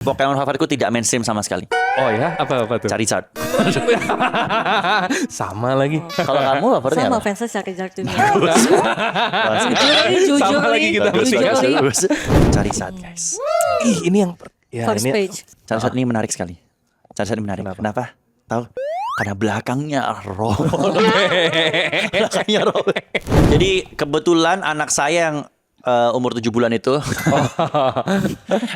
Pokemon favoritku tidak mainstream sama sekali. Oh ya, apa tuh? Charizard. Sama lagi. Kalau kamu favoritnya Sama apa? fansnya Charizard tuh. Sama lagi kita bertiga. Bagus. Charizard guys. Ih, ini yang First ini page. Charizard ini menarik sekali. Charizard ini menarik. Kenapa? Tahu? Karena belakangnya robek. Belakangnya robek. Jadi kebetulan anak saya yang umur 7 bulan itu.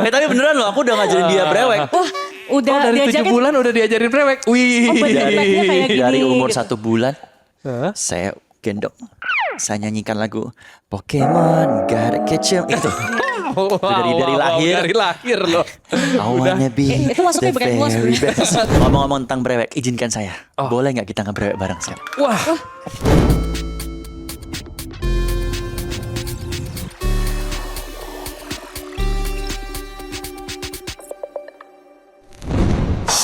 Tapi beneran loh, aku udah ngajarin dia brewek. Wah, udah dari 7 diajarin. bulan udah diajarin brewek. Wih. Oh, bener. Dia kayak gini. Dari umur 1 bulan Hah? saya gendong. Saya nyanyikan lagu Pokemon Gotta Catch 'em itu. Dari lahir. Dari lahir loh. I wanna be itu masuknya the bukan bos, very bro. best. Ngomong-ngomong tentang brewek, izinkan saya. Oh. Boleh nggak kita ngebrewek bareng sekarang? Wah.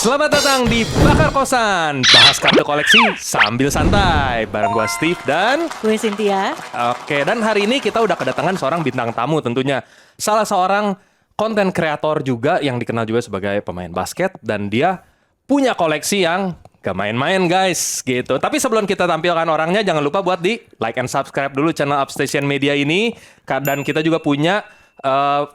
Selamat datang di Bakar Kosan, bahas kartu koleksi sambil santai bareng gua Steve dan Gue Cynthia. Oke, dan hari ini kita udah kedatangan seorang bintang tamu tentunya. Salah seorang konten kreator juga yang dikenal juga sebagai pemain basket. Dan dia punya koleksi yang gak main-main guys, gitu. Tapi sebelum kita tampilkan orangnya, jangan lupa buat di like and subscribe dulu channel Upstation Media ini. Dan kita juga punya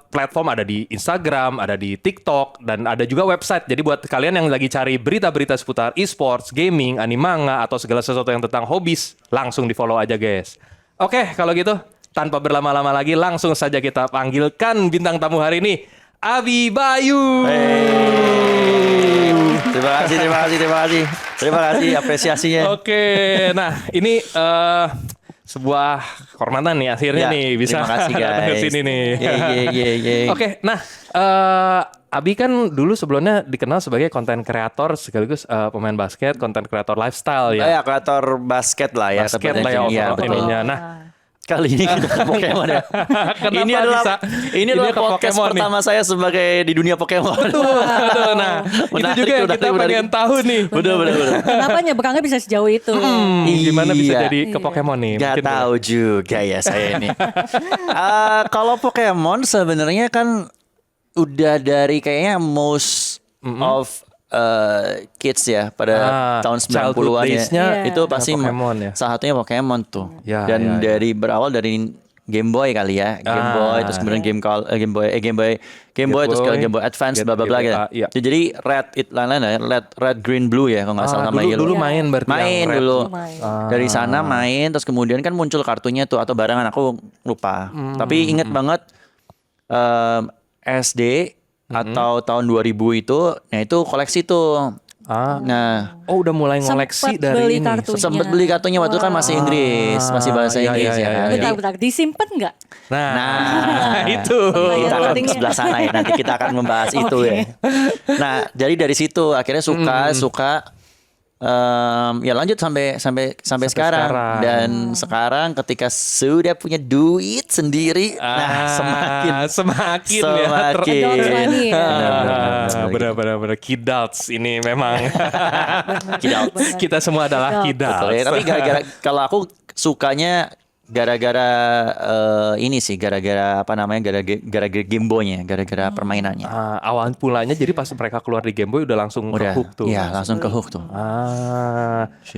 platform, ada di Instagram, ada di TikTok, dan ada juga website. Jadi buat kalian yang lagi cari berita-berita seputar e-sports, gaming, animanga, atau segala sesuatu yang tentang hobis, langsung di follow aja guys. Oke, kalau gitu tanpa berlama-lama lagi, langsung saja kita panggilkan bintang tamu hari ini, Abi Bayu. Terima kasih. Terima kasih apresiasinya. Oke, nah ini sebuah kehormatan nih akhirnya Ya, nih bisa terima kasih, datang ke guys. sini nih. Ye. Oke, nah Abi kan dulu sebelumnya dikenal sebagai konten kreator sekaligus pemain basket, konten kreator lifestyle ya. Ya, kreator basket lah ya. Basket lah ya tepatnya. Iya, overall betul. ininya. Nah, Kali ini kita ke Pokemon ya. kenapa Ini adalah ke podcast Pokemon nih? pertama saya sebagai di dunia Pokemon. Betul. Nah, itu Menarik, juga yang menarik, kita menarik. pengen tahu nih. Bener. Kenapa nyebrangnya bisa sejauh itu? Gimana bisa Iya. jadi ke Pokemon nih? Gak Mungkin tahu juga ya saya ini. Kalau Pokemon sebenarnya kan udah dari kayaknya most of kids ya pada tahun childhood 90-an ya. days-nya Itu pasti Pokemon ya. salah satunya Pokemon tuh. Ya, Dan ya. dari berawal dari Game Boy kali ya. Game Boy terus kemudian Game Boy terus ke Game Boy Advance bla bla bla gitu. Iya. Jadi lain-lain ya, red green blue ya kalau nggak salah namanya. dulu main berarti Main yang red. dulu. Main. Dari sana main terus kemudian kan muncul kartunya tuh atau barangan aku lupa. Tapi inget banget SD atau tahun 2000 itu, nah itu koleksi tuh. Nah, Oh, udah mulai ngoleksi Sempet dari beli ini. kartu. sempet beli kartunya waktu itu kan masih Inggris, masih bahasa iya, Inggris iya, ya. iya, kan. iya. Jadi, Bentar, disimpan nggak? Nah, itu. kita akan pentingnya. sebelah sana ya. Nanti kita akan membahas itu Oke. ya. Nah, jadi dari situ akhirnya suka. Ya lanjut sampai sekarang. sekarang. Dan sekarang ketika sudah punya duit sendiri, nah semakin ya. semakin. Adult money ya. Benar-benar kidalts ini memang. Kidalts. Kita semua adalah Betul. kidalts. Betul ya, tapi gara-gara kalau aku sukanya gara-gara ini sih, gara-gara apa namanya, gara-gara Game Boy-nya, gara-gara permainannya. Awal mulanya jadi pas mereka keluar di Game Boy udah langsung ke hook tuh. Iya, langsung ke hook tuh.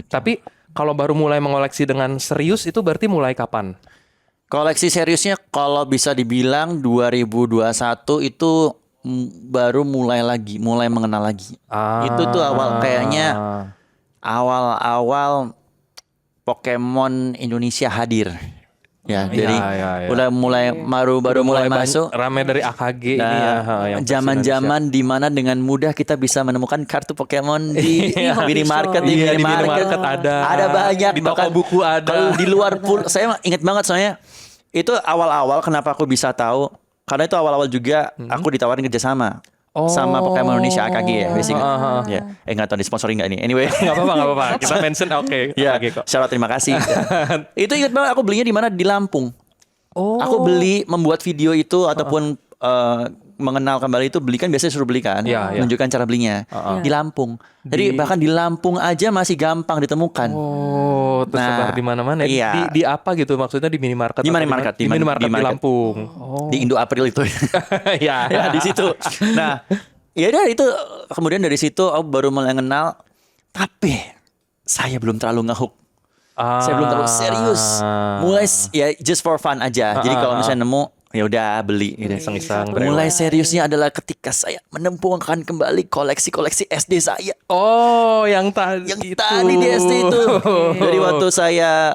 Tapi kalau baru mulai mengoleksi dengan serius itu berarti mulai kapan? Koleksi seriusnya kalau bisa dibilang 2021 itu baru mulai mengenal lagi. Itu tuh kayaknya awal Pokemon Indonesia hadir. Ya, jadi iya. udah mulai baru mulai masuk. Rame dari AKG ini ya. yang Zaman-zaman di mana dengan mudah kita bisa menemukan kartu Pokemon di minimarket, Iya, di minimarket ada. Ada banyak, Di toko bahkan buku ada. kalau di luar pun saya ingat banget soalnya itu awal-awal kenapa aku bisa tahu, karena itu awal-awal juga aku ditawarin kerjasama sama Pokemon Indonesia AKG ya basically. Ya, nggak tahu disponsori nggak ini. Anyway, Nggak apa-apa. Kita mention oke. ya, AKG kok. syarat terima kasih. Itu ingat banget aku belinya di mana, di Lampung. Aku beli membuat video itu ataupun mengenal kembali itu, beli kan biasanya suruh beli kan, Iya, iya. menunjukkan cara belinya di Lampung. Jadi bahkan di Lampung aja masih gampang ditemukan. Tersebar di mana-mana. Iya. Di apa gitu maksudnya, di minimarket? Di atau minimarket, di minimarket di di market. Lampung. Di Indo April itu. Ya. Ya, di situ. Nah, Ya udah itu kemudian dari situ aku baru mulai kenal, tapi saya belum terlalu ngehook. Saya belum terlalu serius. Mulai ya just for fun aja. Jadi kalau misalnya nemu ya udah beli gitu. Iseng-iseng. Mulai seriusnya adalah ketika saya menemukan kembali koleksi-koleksi SD saya. Oh, yang tadi Yang tadi di SD itu. Dari waktu saya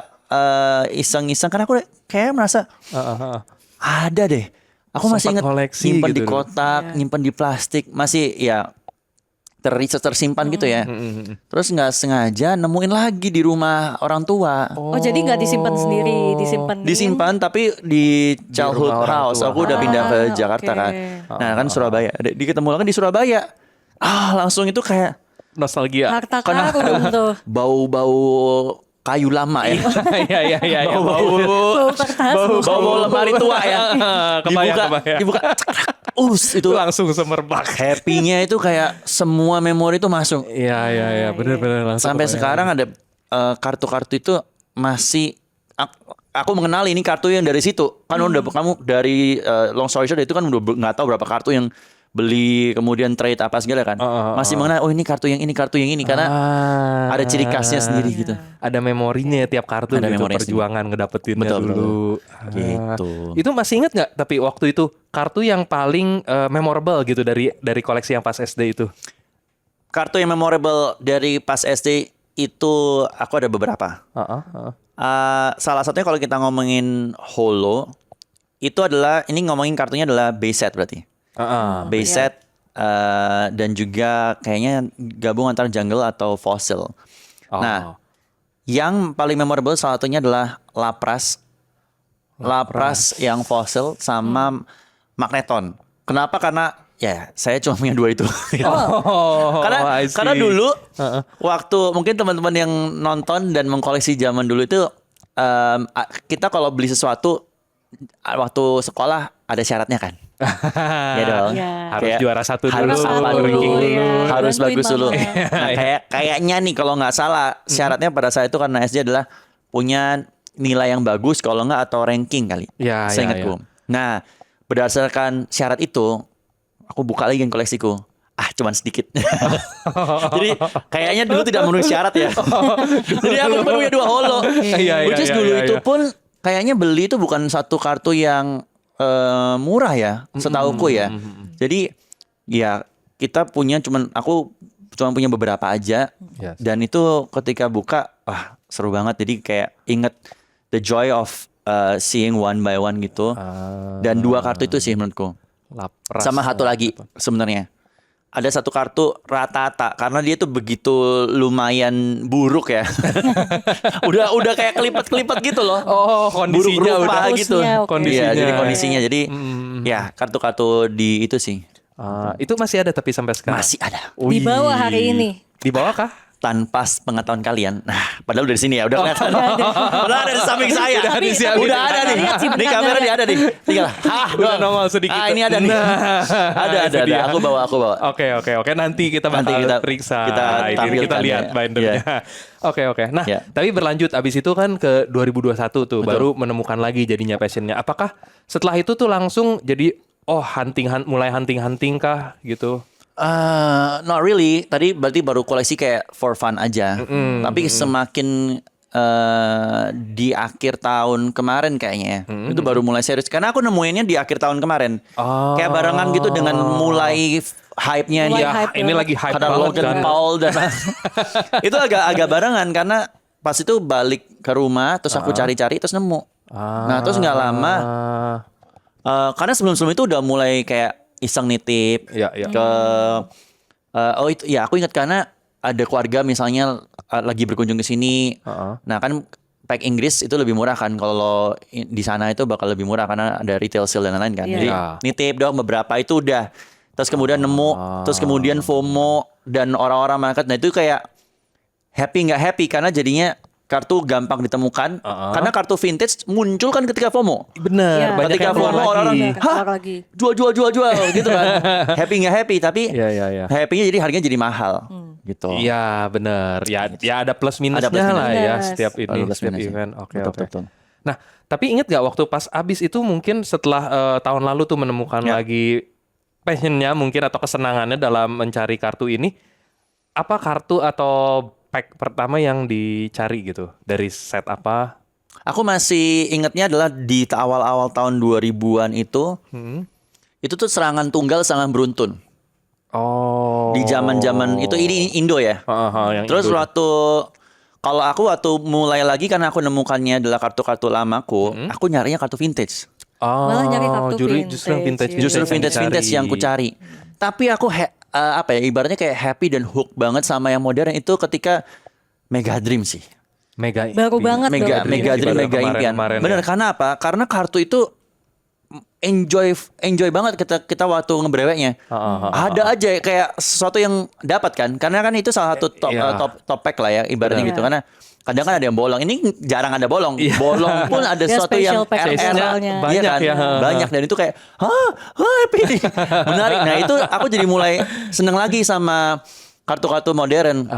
iseng-iseng karena aku kayak merasa ada deh. Aku Sempat masih ingat koleksi nyimpan gitu di dulu. kotak, nyimpan di plastik, masih ya tersimpan gitu ya. Terus nggak sengaja nemuin lagi di rumah orang tua. Oh, jadi nggak disimpan sendiri, Disimpan tapi di childhood rumah orang house. tua. Aku udah pindah ke Jakarta oke. kan. Nah kan Surabaya. Ketemu lagi di Surabaya. Langsung itu kayak Nostalgia. Harta karun tuh. bau-bau kayu lama ya. Iya. Bau kertas. Bau lemari tua ya. Kebayang. Dibuka. Itu Langsung semerbak. happy-nya itu kayak semua memori itu masuk. Iya, benar-benar langsung. Sampai kebayang. sekarang ada kartu-kartu itu masih aku mengenali ini kartu yang dari situ. Kan udah kamu dari long story short itu kan udah nggak tahu berapa kartu yang beli kemudian trade apa segala kan. Masih mengenal ini kartu yang ini karena ada ciri khasnya sendiri gitu. Ada memorinya tiap kartu Ada gitu, memorinya perjuangan ngedapetinnya Betul, dulu. Gitu. Itu masih ingat nggak? Tapi waktu itu kartu yang paling memorable gitu dari koleksi yang pas SD itu. Kartu yang memorable dari pas SD itu aku ada beberapa. Salah satunya kalau kita ngomongin holo itu adalah ini ngomongin kartunya adalah base set berarti. Base set dan juga kayaknya gabung antara jungle atau fossil. Nah, yang paling memorable salah satunya adalah Lapras yang fossil sama Magneton. Kenapa? Karena ya saya cuma punya dua itu. Karena dulu waktu mungkin teman-teman yang nonton dan mengkoleksi zaman dulu itu kita kalau beli sesuatu waktu sekolah ada syaratnya kan. Ya dong. Harus juara satu dulu. Harus apa dulu. ranking dulu. Harus Bantuin bagus dulu. mama. Nah, kayaknya nih kalau nggak salah syaratnya pada saat itu karena SD adalah punya nilai yang bagus kalau nggak atau ranking kali. Ya, Seingatku. Nah, berdasarkan syarat itu aku buka lagi koleksiku. Cuman sedikit. Jadi kayaknya dulu tidak memenuhi syarat ya. Jadi aku cuma punya 2 holo. Which is dulu itu pun kayaknya beli itu bukan satu kartu yang murah ya, setauku ya. Jadi ya kita aku cuma punya beberapa aja. Dan itu ketika buka, seru banget. Jadi kayak inget the joy of seeing one by one gitu. Dan 2 kartu itu sih menurutku. Lapras. Sama satu lagi sebenarnya. Ada satu kartu rata-rata karena dia tuh begitu lumayan buruk ya. udah kayak kelipet-kelipet gitu loh. Kondisinya buruk rupa udah gitu. kondisinya. Iya, jadi kondisinya. Jadi ya kartu-kartu di itu sih. Itu masih ada tapi sampai sekarang. Masih ada. Di bawah hari ini. Di bawah kah? Tanpa pengetahuan kalian. Nah, padahal udah di sini ya, udah kelihatan. Padahal ada di samping saya. Udah ada nih. Di kamera dia ada nih. Tinggal. Udah nongol sedikit. Ini ada nih. Ada. Aku bawa. Oke. Nanti kita bakal periksa. Kita lihat bindernya. Oke. Nah, tapi berlanjut abis itu kan ke 2021 tuh. Baru menemukan lagi jadinya passionnya. Apakah setelah itu tuh langsung jadi mulai hunting kah gitu? Not really. Tadi berarti baru koleksi kayak for fun aja. Tapi semakin di akhir tahun kemarin kayaknya itu baru mulai serius. Karena aku nemuinnya di akhir tahun kemarin. Kayak barengan gitu dengan mulai hype-nya Mulai dia. hype Ini lagi hype Karena banget Logan kan. Paul dan itu agak barengan karena pas itu balik ke rumah terus aku cari-cari terus nemu. Nah terus nggak lama karena sebelum-sebelum itu udah mulai kayak iseng nitip ke itu ya aku ingat karena ada keluarga misalnya lagi berkunjung ke sini. Nah kan pack Inggris itu lebih murah kan kalau di sana itu bakal lebih murah karena ada retail sale dan lain-lain kan. Jadi nitip dong beberapa itu udah. Terus kemudian nemu, terus kemudian FOMO dan orang-orang market. Nah itu kayak nggak happy karena jadinya kartu gampang ditemukan. Karena kartu vintage muncul kan ketika FOMO. Bener, banyak Ketika yang keluar FOMO orang-orang, lagi. jual gitu kan. Nggak happy tapi Iya. happy-nya jadi harganya jadi mahal gitu. Iya bener. Ya ada plus minusnya Ada plus lah minus. ya setiap Ada plus setiap minusnya. event. Oke. Betul. Nah tapi inget gak waktu pas abis itu mungkin setelah tahun lalu tuh menemukan lagi passionnya mungkin atau kesenangannya dalam mencari kartu ini, apa kartu atau pack pertama yang dicari gitu? Dari set apa? Aku masih ingatnya adalah di awal-awal tahun 2000-an itu. Itu tuh serangan tunggal, serangan beruntun. Oh. Di zaman-zaman itu ini Indo ya. Yang Terus Indo. kalau aku waktu mulai lagi karena aku nemukannya adalah kartu-kartu lamaku, aku nyarinya kartu vintage. Malah nyari kartu Justru yang vintage. vintage, Justru vintage yang ku cari. Tapi aku ibaratnya kayak happy dan hook banget sama yang modern itu ketika Mega Dream sih. Baru banget Mega dong. Dream, Mega Impian. Bener, karena apa? Karena kartu itu enjoy banget kita waktu ngebreweknya. Ada aja kayak sesuatu yang dapat kan. Karena kan itu salah satu top pack lah ya ibaratnya gitu. Karena kadang kan ada yang bolong. Ini jarang ada bolong. Bolong pun ada Ya, sesuatu yang special pack spesialnya. Banyak kan? ya. Banyak dan itu kayak happy nih. Menarik. Nah, itu aku jadi mulai seneng lagi sama kartu-kartu modern.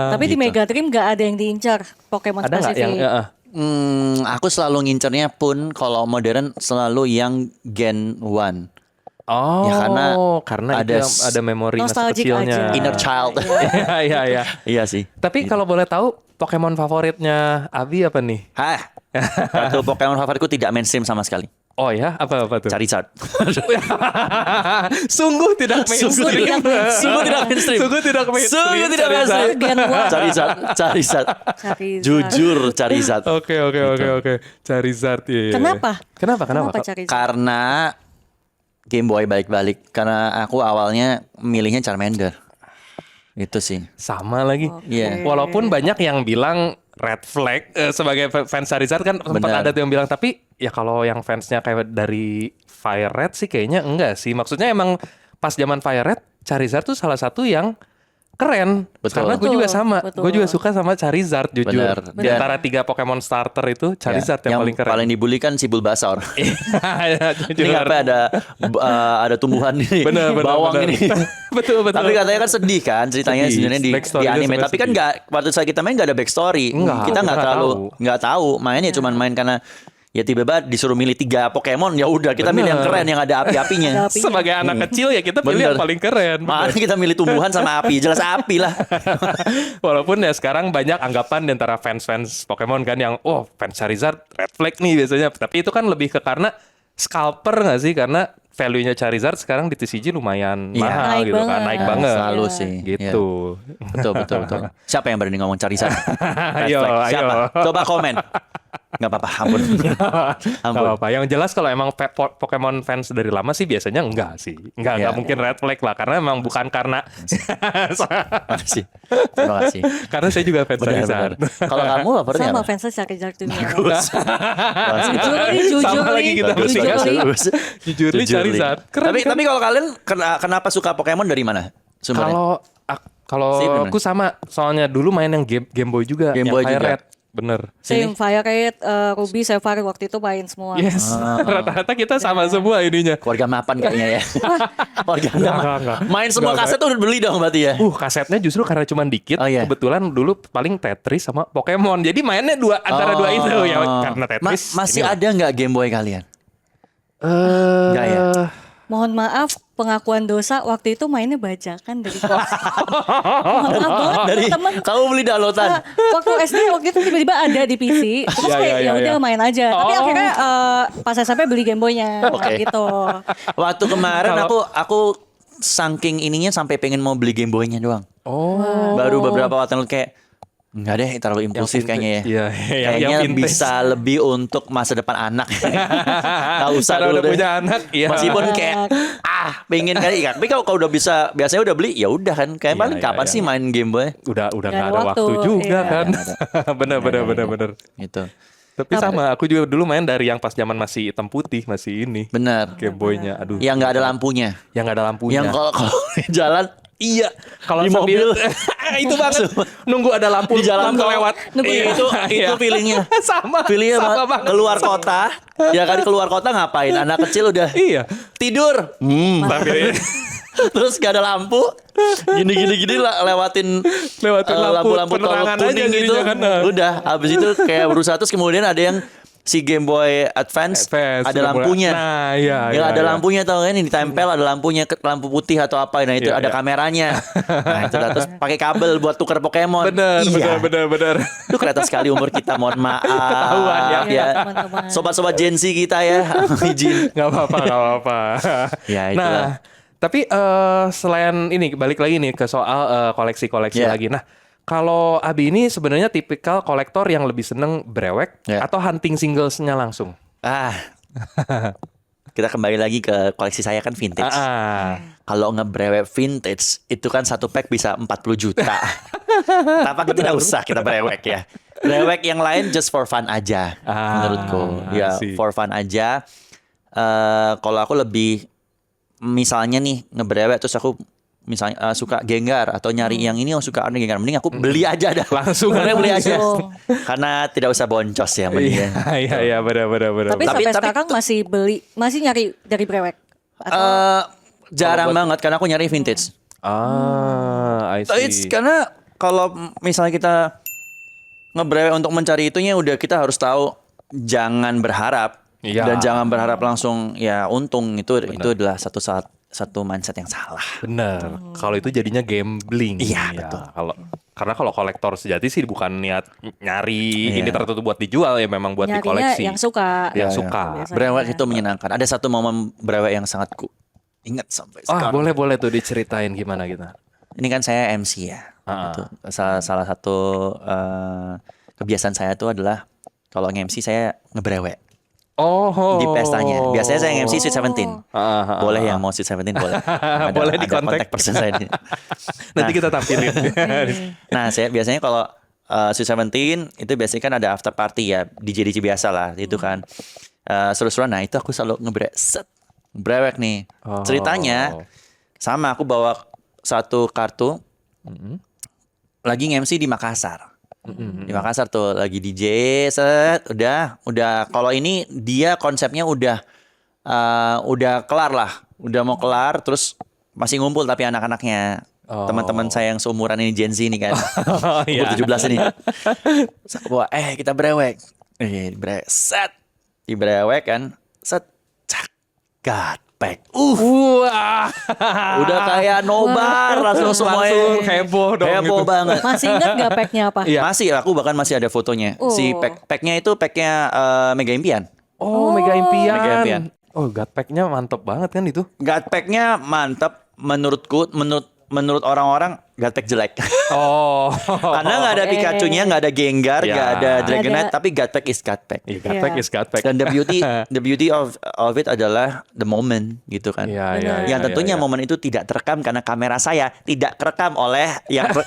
Tapi di Mega Dream gak ada yang diincar Pokemon Ada nggak spesifik. yang Aku selalu ngincernya pun kalau modern selalu yang Gen 1. Oh, Ya, karena ada memori masa Nostalgic kecilnya. aja. Inner child. Iya. Iya sih. Tapi kalau boleh tahu Pokemon favoritnya Abi apa nih? Kartu Pokemon favoritku tidak mainstream sama sekali. Oh ya, apa tuh? Charizard. Sungguh tidak mainstream. Sungguh tidak mainstream. Sungguh tidak mainstream. Sungguh tidak mainstream. Gen 1. Charizard. Charizard. Jujur Charizard. Oke. Charizard ya. Kenapa Kenapa? Charizard? Karena Game Boy balik-balik. Karena aku awalnya milihnya Charmander. Itu sih. Sama lagi. Iya. Walaupun banyak yang bilang red flag sebagai fans Charizard kan sempat Benar. ada tuh yang bilang, tapi ya kalau yang fansnya kayak dari Fire Red sih kayaknya enggak sih. Maksudnya emang pas zaman Fire Red Charizard tuh salah satu yang keren. Betul. Karena gue juga sama. Betul. Gue juga suka sama Charizard jujur. Benar. Di antara 3 Pokemon starter itu Charizard yang paling keren. paling dibully kan si Bulbasaur. Jujur. Ini apa ada tumbuhan ini, Bener, bawang bener. ini. Betul. Tapi katanya kan sedih kan ceritanya Sedih. sebenarnya di Backstory-nya anime. sebenarnya Tapi kan sedih. nggak waktu saat kita main nggak ada backstory. Enggak, Kita nggak kita terlalu tahu. nggak tahu. Mainnya cuma main karena ya tiba-tiba disuruh milih 3 Pokemon ya udah kita milih yang Bener. keren yang ada api-apinya. Ada apinya. Sebagai anak kecil ya kita pilih yang Bener. paling keren. Makanya kita milih tumbuhan sama api, jelas api lah. Walaupun ya sekarang banyak anggapan di antara fans Pokemon kan yang fans Charizard red flag nih biasanya. Tapi itu kan lebih ke karena scalper nggak sih? Karena value-nya Charizard sekarang di TCG lumayan Iya. mahal Naik gitu kan, banget. naik banget. Selalu Iya. sih. Gitu. Iya. Betul. Siapa yang berani ngomong Charizard? Red Ayo, flag. Siapa? ayo. Coba komen. Nggak apa-apa, ampun. Gak apa-apa. Yang jelas kalau emang Pokemon fans dari lama sih biasanya enggak sih. Enggak Iya. mungkin red flag lah. Karena emang bukan karena... Makasih. Terima kasih. karena saya juga fans Benar. Charizard. Kalau kamu favoritnya Sama apa? fansnya Charizard juga. Bagus. Jujur Sama lagi kita Bagus, bertiga. bagus. Jujur nih Charizard. Keren kan? Tapi kalau kalian kenapa suka Pokemon dari mana? Sumbernya? Kalau Sih, bener. aku sama, soalnya dulu main yang Game Boy juga, Game yang Boy Fire juga. Red. Bener. Same, Fire Red, Ruby, Sapphire waktu itu main semua. Yes, rata-rata kita sama semua ininya. Keluarga mapan kayaknya ya. Keluarga Enggak. Main semua Enggak, kaset tuh udah beli dong berarti ya. Kasetnya justru karena cuma dikit. Oh, iya. Kebetulan dulu paling Tetris sama Pokemon. Jadi mainnya antara dua itu ya karena Tetris. Masih ini ada nggak Game Boy kalian? Enggak ya? Mohon maaf, pengakuan dosa waktu itu mainnya bajakan dari kos. Mohon maaf banget Dari teman. kamu beli downloadan. Waktu SD waktu itu tiba-tiba ada di PC. Terus Iya, kayak iya, ya udah iya. main aja. Tapi Oh. akhirnya pas SMP beli Game Boy-nya Oke. gitu. Waktu kemarin aku saking ininya sampai pengen mau beli Game Boy-nya doang. Baru beberapa waktu lalu kayak enggak deh, terlalu impulsif kayaknya ya. Iya, Kayaknya yang vintage. bisa lebih untuk masa depan anak. Gak usah Karena dulu udah deh. punya anak, iya. Meskipun kayak pengen kali ya. Tapi kalau udah bisa biasanya udah beli ya udah kan. Kayak Iya, paling iya, kapan iya. sih main Game Boy? Udah Nggak nggak ada ada waktu waktu, juga iya. kan. Bener. Gitu. Tapi sama, aku juga dulu main dari yang pas zaman masih hitam putih, masih ini. Benar. Game Boy-nya, aduh. Yang nggak ada lampunya. Yang nggak ada lampunya. Yang kalau jalan Iya, kalau di sambil- mobil itu banget. Nunggu ada lampu di jalan lampu tol. lewat. Nunggu Iya, itu iya. feelingnya. sama. Feelingnya sama banget. banget. Keluar kota. Ya kan keluar kota ngapain? Anak kecil udah Iya. tidur. Sambil Terus gak ada lampu. Gini lewatin Lewatin lampu lampu-lampu tol penerangan aja kuning gitu. jadinya kan. Udah, habis itu kayak berusaha terus kemudian ada yang si Game Boy Advance, ada sudah mulai- lampunya. Nah, iya, Yang iya, ada iya. lampunya tau kan, ini ditempel ada lampunya, lampu putih atau apa. Nah itu Iya, ada iya. kameranya. Nah itu lah. Terus pakai kabel buat tuker Pokemon. Bener, Iya. bener. Itu kereta sekali umur kita, mohon maaf. Ketahuan ya. ya. Teman-teman. Sobat-sobat Gen Z kita ya, izin. Gak apa-apa. Ya, itulah. Nah, tapi selain ini balik lagi nih ke soal koleksi-koleksi Yeah. lagi. Nah, kalau Abi ini sebenarnya tipikal kolektor yang lebih seneng brewek Yeah. atau hunting singlesnya langsung. Kita kembali lagi ke koleksi saya kan vintage. Kalau ngebrewek vintage itu kan satu pack bisa 40 juta. Tapi tidak usah kita brewek ya. Brewek yang lain just for fun aja menurutku. Ya, I see. for fun aja. Kalau aku lebih misalnya nih ngebrewek terus aku misalnya suka Gengar atau nyari yang ini suka ada Gengar, mending aku beli aja dah. Langsung beli aja. Langsung. Karena tidak usah boncos ya mending. Iya, benar. Tapi sampai sekarang masih nyari dari brewek. Jarang banget karena aku nyari vintage. I It's see. karena kalau misalnya kita ngebrewek untuk mencari itunya udah kita harus tahu jangan berharap Iya. dan jangan berharap langsung ya untung itu adalah satu mindset yang salah. Bener. Kalau itu jadinya gambling. Iya, Ya, betul. Karena kalau kolektor sejati sih bukan niat nyari Iya. ini tertentu buat dijual ya, memang buat Nyarinya dikoleksi. yang suka. Yang Iya, suka. Biasanya. Brewek itu menyenangkan. Ada satu momen brewek yang sangat ku ingat sampai sekarang. Boleh tuh diceritain gimana gitu. Ini kan saya MC ya. Gitu. Salah satu kebiasaan saya tuh adalah kalau nge-MC saya ngebrewek di pestanya. Biasanya saya nge-MC Sweet 17. Boleh yang mau Sweet 17 boleh. Boleh di kontak. kontak person saya di- Nanti kita tampilin. Nah, saya biasanya kalau Sweet 17 itu biasanya kan ada after party ya, DJ biasa lah itu kan. Seru-seruan. Nah, itu aku selalu brewek nih. Ceritanya sama aku bawa satu kartu lagi nge-MC di Makassar. Di Makassar tuh lagi DJ udah kalau ini dia konsepnya udah kelar lah, udah mau kelar terus masih ngumpul tapi anak-anaknya teman-teman saya yang seumuran ini Gen Z ini kan umur 17 ini. Wah, kita brewek. Di brewek kan cak gatpek. Wah. Udah kayak nobar langsung semuanya. Langsung heboh dong Heboh gitu. banget. Masih ingat gak packnya apa? Iya. Masih, aku bahkan masih ada fotonya. Si Oh. packnya itu packnya Mega Impian. Mega Impian. Mega Impian. Gatpack-nya mantep banget kan itu. Gatpacknya mantap menurutku, menurut orang-orang Gatpack jelek. Karena nggak ada Pikachu-nya, nggak ada Gengar, Ya. nggak ada Dragonite, Ada. tapi Gatpack is Gatpack. Iya, Gatpack Iya. is Gatpack. Dan the beauty of it adalah the moment gitu kan. Iya. Yang tentunya momen itu tidak terekam karena kamera saya tidak kerekam oleh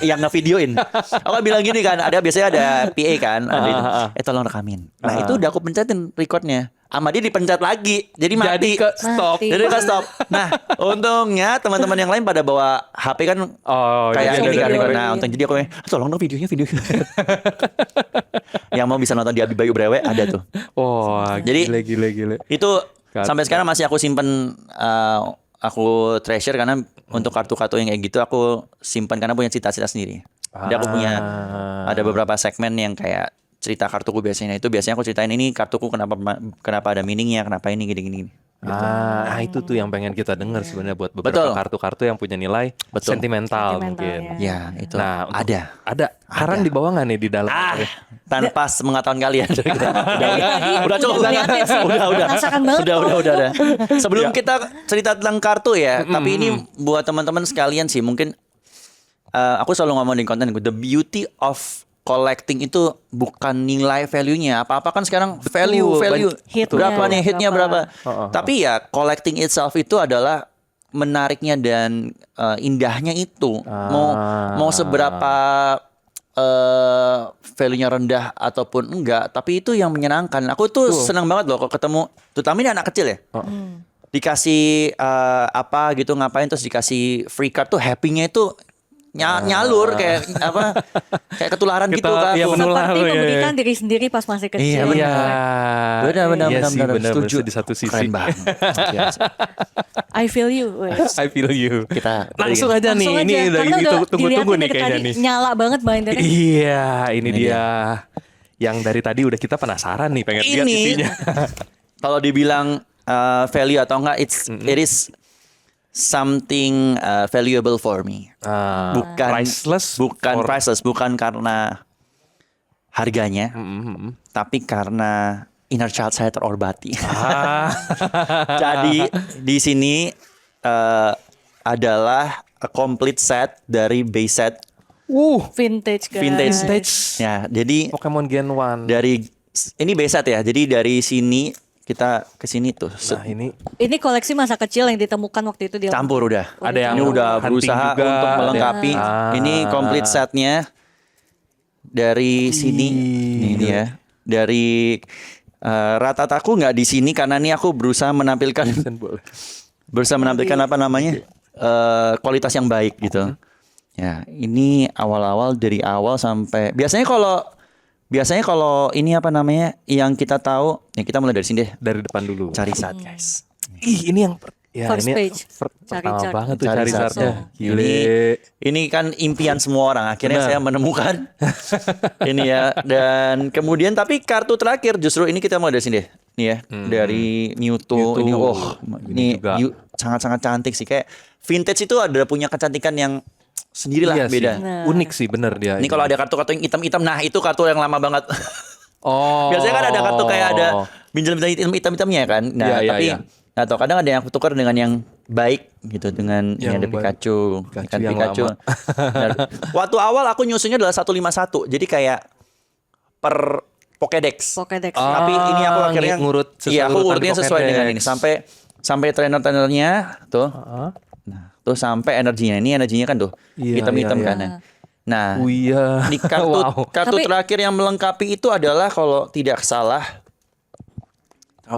yang ngevideoin. Aku bilang gini kan, biasanya ada PA kan, ada itu, tolong rekamin. Nah itu udah aku pencetin recordnya. Sama dia dipencet lagi, jadi mati. Jadi ke stop. Mati. Jadi kan stop. Nah, untungnya teman-teman yang lain pada bawa HP kan kayak jadi ini kan. ada Nah, video. untung jadi aku tolong dong videonya. Yang mau bisa nonton di Abi Bayu Brewe ada tuh. Jadi Jadi- gile. Itu Gatpack. sampai sekarang masih aku simpen, aku treasure karena untuk kartu-kartu yang kayak gitu aku simpan karena punya cita-cita sendiri. Jadi aku punya ada beberapa segmen yang kayak cerita kartuku biasanya aku ceritain ini kartuku kenapa ada meaningnya, kenapa ini gini. Itu tuh yang pengen kita dengar sebenarnya buat beberapa Betul. kartu-kartu yang punya nilai Betul. sentimental Sentimental, mungkin. Ya, itu Nah, untuk- ada. Sekarang di bawah nggak nih di dalam? Tanpa sepengetahuan kalian. Udah cukup. ngeliatin sih. Udah. Penasaran banget kok. Udah. Sebelum kita cerita tentang kartu ya, tapi ini buat teman-teman sekalian sih mungkin aku selalu ngomong di konten gue, the beauty of collecting itu bukan nilai value-nya. Apa-apa kan sekarang value. Hitnya Berapa nih hitnya berapa. berapa. Tapi ya collecting itself itu adalah menariknya dan indahnya itu. Mau seberapa value-nya rendah ataupun enggak, tapi itu yang menyenangkan. Aku tuh senang banget loh kalau ketemu, terutama ini anak kecil ya. Dikasih apa gitu ngapain terus dikasih free card tuh happy-nya itu nyalur kayak kayak ketularan gitu kan. iya, menular. Seperti Iya. memberikan diri sendiri pas masih kecil. Iya, benar. Iya sih, benar. benar. Setuju. Di satu sisi. Keren banget. Biasa. I feel you. wes. I feel you. Kita Langsung aja nih, Langsung ini aja, udah karena tunggu-tunggu dilihatin nih dari kayaknya tadi nih. Nyala banget mainnya. Iya, ini dia. Yang dari tadi udah kita penasaran nih pengen lihat Ini isinya. kalau dibilang value atau enggak, it is something valuable for me. Bukan Priceless. bukan or- priceless, bukan karena harganya, tapi karena inner child saya terorbati. Ah. Jadi di sini adalah a complete set dari base set Vintage guys. vintage. Ya, jadi Pokemon Gen 1. dari ini base set ya. Jadi dari sini kita ke sini tuh Nah, ini Ini koleksi masa kecil yang ditemukan waktu itu di campur udah. ada yang Ini udah hunting berusaha juga, untuk ada- melengkapi. Ini complete setnya dari sini. Ini ya. Dari rata-rataku nggak di sini karena ini aku berusaha menampilkan apa namanya kualitas yang baik gitu. Ya, ini awal-awal dari awal sampai biasanya kalau ini apa namanya yang kita tahu, ya kita mulai dari sini deh. dari depan dulu. Charizard guys. Ih, ini yang First page. pertama Charizard. banget tuh Charizard. Charizardnya. Gile. Ini kan impian semua orang. Akhirnya Benar. saya menemukan ini ya. Dan kemudian tapi kartu terakhir justru ini kita mulai dari sini deh. Nih ya, dari Mewtwo. Ini Ini juga. sangat-sangat cantik sih. Kayak vintage itu ada punya kecantikan yang sendirilah Iya sih. beda. Unik sih bener dia. Ini kalau ada kartu-kartu yang hitam-hitam, nah itu kartu yang lama banget. Oh. Biasanya kan ada kartu kayak ada minjem-minjem hitam-hitamnya kan. Nah, Iya, iya, tapi iya. atau kadang ada yang aku tukar dengan yang baik gitu, dengan Yang ini ada baik. Pikachu, Pikachu ikan yang Pikachu. lama. Nah, waktu awal aku nyusunnya adalah 151. Jadi kayak per Pokédex. Pokédex. Tapi ini aku akhirnya ngurut sesuai iya, aku urutan urutnya sesuai Pokédex. dengan ini sampai trainer-trainernya tuh. Nah, tuh sampai energinya. Ini energinya kan tuh Iya, hitam-hitam iya, kan. iya. Nah, Oh iya. di kartu Wow. kartu Tapi- terakhir yang melengkapi itu adalah kalau tidak salah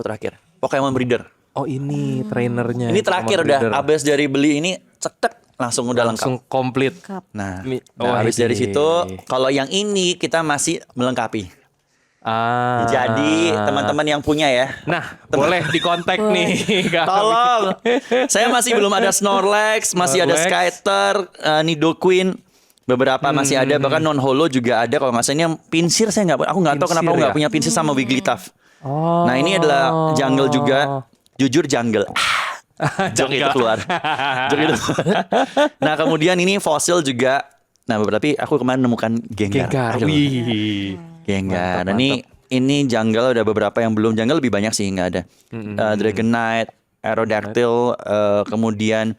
terakhir Pokemon Breeder. Oh ini trainernya. Ini terakhir udah Breeder. abis dari beli ini cetek langsung udah langsung lengkap. komplit. Nah, Oh, habis dari ini. situ kalau yang ini kita masih melengkapi. Ah. Jadi teman-teman yang punya ya, Nah, boleh dikontak nih. Kak. tolong. Saya masih belum ada Snorlax, masih ada Snorlax. Skyter, Nidoqueen. Beberapa masih ada, bahkan non holo juga ada. Kalau nggak salah ini yang pinsir saya nggak, aku nggak tahu kenapa Pinsir aku nggak ya? punya pinsir sama Wigglytuff. Oh. Nah ini adalah jungle juga, jujur jungle. Jok itu keluar. Jok itu keluar. Nah kemudian ini fosil juga. Nah beberapa aku kemarin nemukan Gengar. Gengar. Aduh, Wih. Gengar. Mantap, Nah, ini jungle udah beberapa yang belum. Jungle lebih banyak sih nggak ada. Dragonite, Aerodactyl, kemudian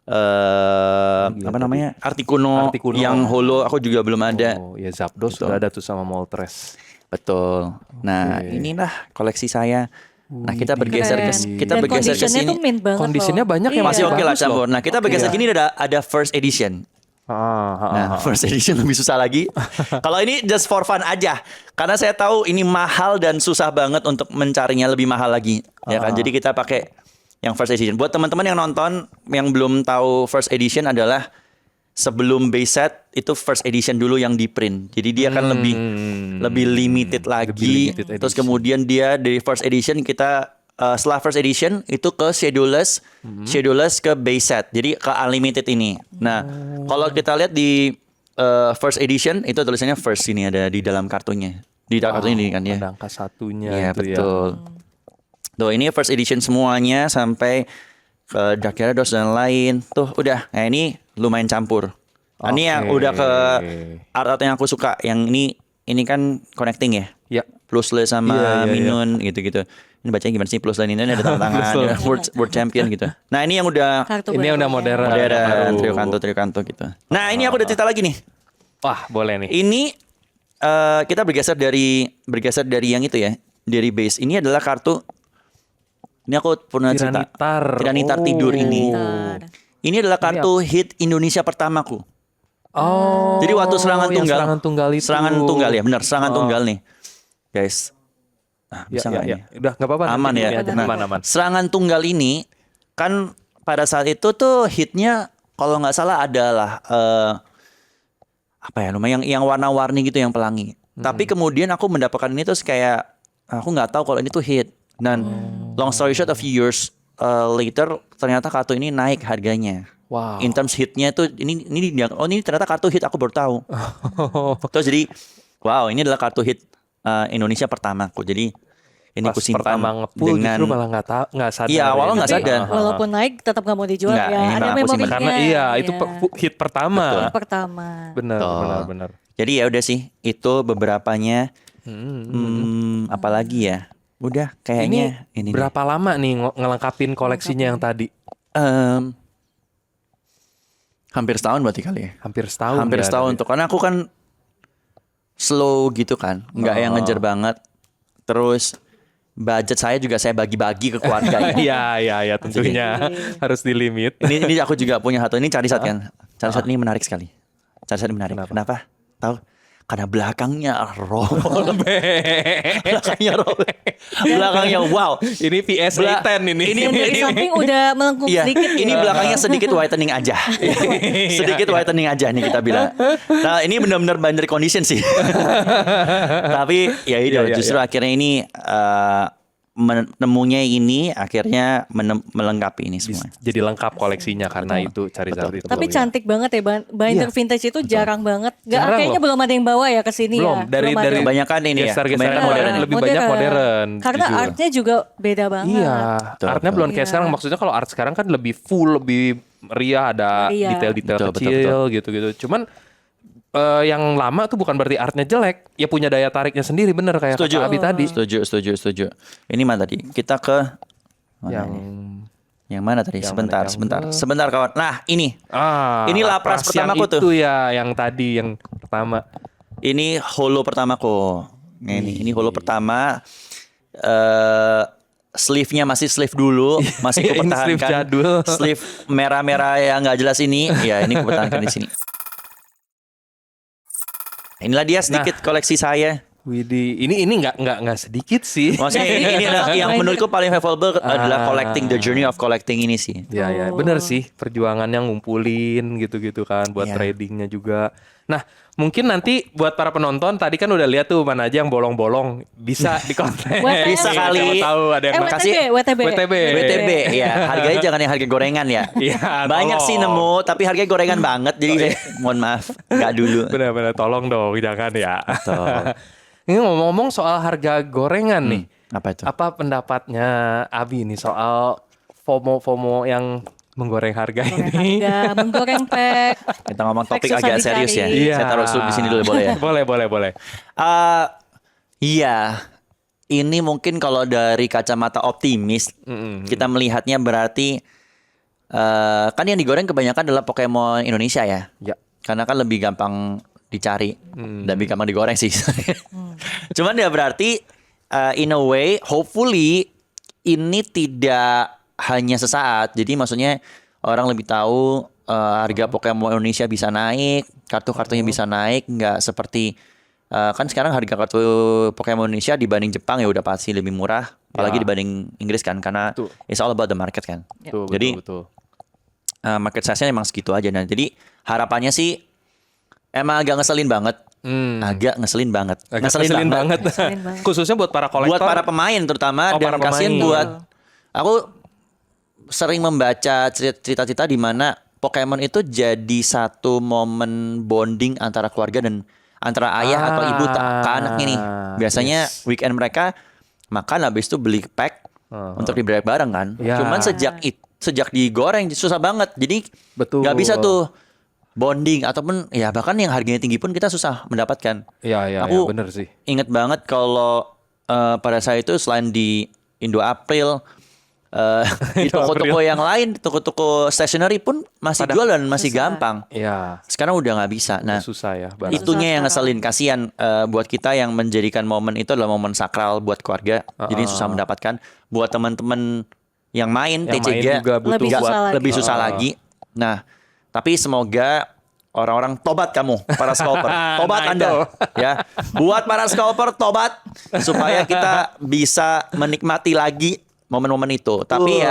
apa namanya Articuno, Articuno. yang holo aku juga belum ada. Oh, ya Zapdos Betul. sudah ada tuh sama Moltres. Betul. Nah inilah koleksi saya. Nah kita bergeser ke Keren. kita Dan bergeser ke conditionnya sini. tuh mint banget Kondisinya loh. banyak yang Iya. Masih oke lah bagus loh. campur. Nah kita bergeser gini ada first edition. Nah, first edition lebih susah lagi. Kalau ini just for fun aja. Karena saya tahu ini mahal dan susah banget untuk mencarinya lebih mahal lagi. Ya kan? Jadi kita pakai yang first edition. Buat teman-teman yang nonton yang belum tahu first edition adalah sebelum base set itu first edition dulu yang di print. Jadi dia kan lebih limited lagi. limited Terus edition. kemudian dia dari first edition kita setelah first edition itu ke scheduleless ke base set. Jadi ke unlimited ini. Nah, kalau kita lihat di first edition itu tulisannya first ini ada di dalam kartunya. Di dalam kartunya ini kan ya. Ada angka satunya. Iya itu betul. Tuh ini first edition semuanya sampai ke Dark Gyarados dan lain. Tuh udah. Nah ini lumayan campur. Nah, ini yang Oke. udah ke art yang aku suka. Yang ini kan connecting ya. Ya. Plusle sama Iya, iya, Minun gitu-gitu. Ini bacanya gimana sih Plusle ini ada tanda tangan Plusle. ada world champion gitu. Nah ini yang udah Kartu Ini baru udah ya. modern. modern Baru. trio kanto gitu. Nah ini aku udah cerita lagi nih. Wah, boleh nih. Ini kita bergeser dari yang itu ya, dari base. Ini adalah kartu. Ini aku pernah cerita. Tiranitar Oh. tidur ini. Tiranitar. Ini adalah kartu hit Indonesia pertamaku. Oh. Jadi waktu serangan yang tunggal. Serangan tunggal itu. Serangan tunggal ya, benar. Serangan tunggal nih, guys. Nah, Ya, bisa ya, nggak ya. nih? Udah nggak apa-apa. Aman nanti ya. ini aja. Nah, Aman, aman. serangan tunggal ini kan pada saat itu tuh hitnya kalau nggak salah adalah apa ya lumayan yang warna-warni gitu yang pelangi. Tapi kemudian aku mendapatkan ini terus kayak aku nggak tahu kalau ini tuh hit. Dan long story short a few years later ternyata kartu ini naik harganya. Wow. In terms hitnya tuh ini ternyata kartu hit aku baru tahu. Terus jadi wow ini adalah kartu hit Indonesia pertamaku. Jadi ini Pas ku simpan pertama nge-pull dengan justru malah nggak sadar. Iya, awalnya nggak Tapi sadar. walaupun naik tetap nggak mau dijual Nggak, ya. ini Ada mah aku simpan. memorinya. Karena itu hit pertama. Yang pertama. Benar, Betul. benar. Jadi ya udah sih, itu beberapanya. Apalagi ya? Udah kayaknya ini. Berapa lama nih ngelengkapin koleksinya yang tadi? Hampir setahun berarti kali ya. Hampir setahun. Hampir ya, setahun tadi. tuh, karena aku kan slow gitu kan, nggak yang ngejar banget. Terus budget saya juga saya bagi-bagi ke keluarga. Iya, tentunya harus dilimit. Ini aku juga punya satu, ini Charizard kan. Charizard ini menarik sekali. Charizard ini menarik. Kenapa? Tahu? Karena belakangnya robek. Belakangnya robek. Belakangnya wow. Ini PS10 ini. Yang dari samping udah melengkung Iya, sedikit. ini belakangnya sedikit whitening aja. Sedikit whitening aja nih kita bilang. Nah, ini benar-benar binder condition sih. Tapi ya itu Iya, justru akhirnya ini menemunya ini akhirnya melengkapi ini semua. Jadi lengkap koleksinya karena itu Charizard itu. Tapi ya. cantik banget ya binder vintage itu jarang banget. Jarang Kayaknya loh. belum ada yang bawa ya ke sini Belum, ya. dari Belum ada. Kebanyakan ini ya, geser-geseran kebanyakan modern, lebih banyak modern. Karena jujur. artnya juga beda banget. Iya, Betul, artnya betul. belum kayak Iya. sekarang. Maksudnya kalau art sekarang kan lebih full, lebih meriah, ada Iya. detail-detail Betul, kecil betul, gitu-gitu. Cuman yang lama tuh bukan berarti artnya jelek, ya punya daya tariknya sendiri, bener kayak Setuju. kata Abi tadi. Setuju. Ini mana tadi? Kita ke mana Yang ini? Yang mana tadi? Yang Sebentar, mana? sebentar kawan. Nah, ini. Ini lapras yang pertamaku tuh. itu ya, yang tadi yang pertama. Ini holo pertamaku. Nah, ini holo pertama. Sleeve-nya masih sleeve dulu, masih Ini kupertahankan. sleeve jadul. Sleeve merah-merah yang nggak jelas ini, ya ini kupertahankan di sini. Inilah dia sedikit koleksi saya. Widih, ini nggak sedikit sih. Maksudnya ini yang menurutku paling favorable adalah collecting, the journey of collecting ini sih. Ya, bener sih, perjuangannya ngumpulin gitu-gitu kan buat Iya. tradingnya juga. Nah, mungkin nanti buat para penonton tadi kan udah lihat tuh mana aja yang bolong-bolong bisa dikonten. Bisa kali. Tahu ada yang kasih- WTB. WTB, ya harganya jangan yang harga gorengan ya. Iya, Banyak tolong. sih nemu, tapi harganya gorengan banget. Jadi saya mohon maaf, nggak dulu. Benar-benar tolong dong, jangan ya. Betul. Ini ngomong-ngomong soal harga gorengan nih. Apa itu? Apa pendapatnya Abi nih soal FOMO yang menggoreng harga ini? Harga menggoreng pack. Kita ngomong topik Susah agak serius ya. dicari. Iya. Saya taruh di sini dulu boleh ya. Boleh. Iya. Ini mungkin kalau dari kacamata optimis, kita melihatnya berarti kan yang digoreng kebanyakan adalah Pokemon Indonesia ya. Ya. Karena kan lebih gampang dicari dan lebih gampang digoreng sih. Cuman ya berarti in a way, hopefully ini tidak hanya sesaat. Jadi maksudnya orang lebih tahu harga Pokemon Indonesia bisa naik, kartu-kartunya bisa naik, nggak seperti kan sekarang harga kartu Pokemon Indonesia dibanding Jepang ya udah pasti lebih murah, apalagi dibanding Inggris kan, karena Betul. it's all about the market kan. Betul, Jadi betul. market size-nya emang segitu aja. Nah, jadi harapannya sih emang agak ngeselin banget. Agak ngeselin banget. Agak ngeselin banget. Ngeselin banget. Khususnya buat para kolektor. Buat para pemain terutama, Oh, dan para kasihan pemain. buat aku sering membaca cerita-cerita di mana Pokemon itu jadi satu momen bonding antara keluarga dan antara ayah atau ibu ke anaknya nih. Biasanya weekend mereka makan, habis itu beli pack untuk dibeli bareng kan. Ya. Cuman sejak digoreng susah banget. Jadi Betul. nggak bisa tuh bonding, ataupun ya bahkan yang harganya tinggi pun kita susah mendapatkan. Iya, Aku bener sih. inget banget kalau pada saat itu selain di Indo April, di toko-toko yang lain, toko-toko stationery pun masih jual dan masih gampang. Iya, Sekarang udah nggak bisa. Nah, susah ya. Barang. itunya yang sekarang. ngeselin. Kasihan buat kita yang menjadikan momen itu adalah momen sakral buat keluarga. Jadi susah mendapatkan. Buat teman-teman yang main Yang TCG main juga butuh Lebih nggak- susah lagi. lebih susah lagi. Nah, tapi semoga orang-orang tobat kamu, para scalper. Tobat Nah, Anda. itu. Ya. Buat para scalper tobat supaya kita bisa menikmati lagi momen-momen itu. Tapi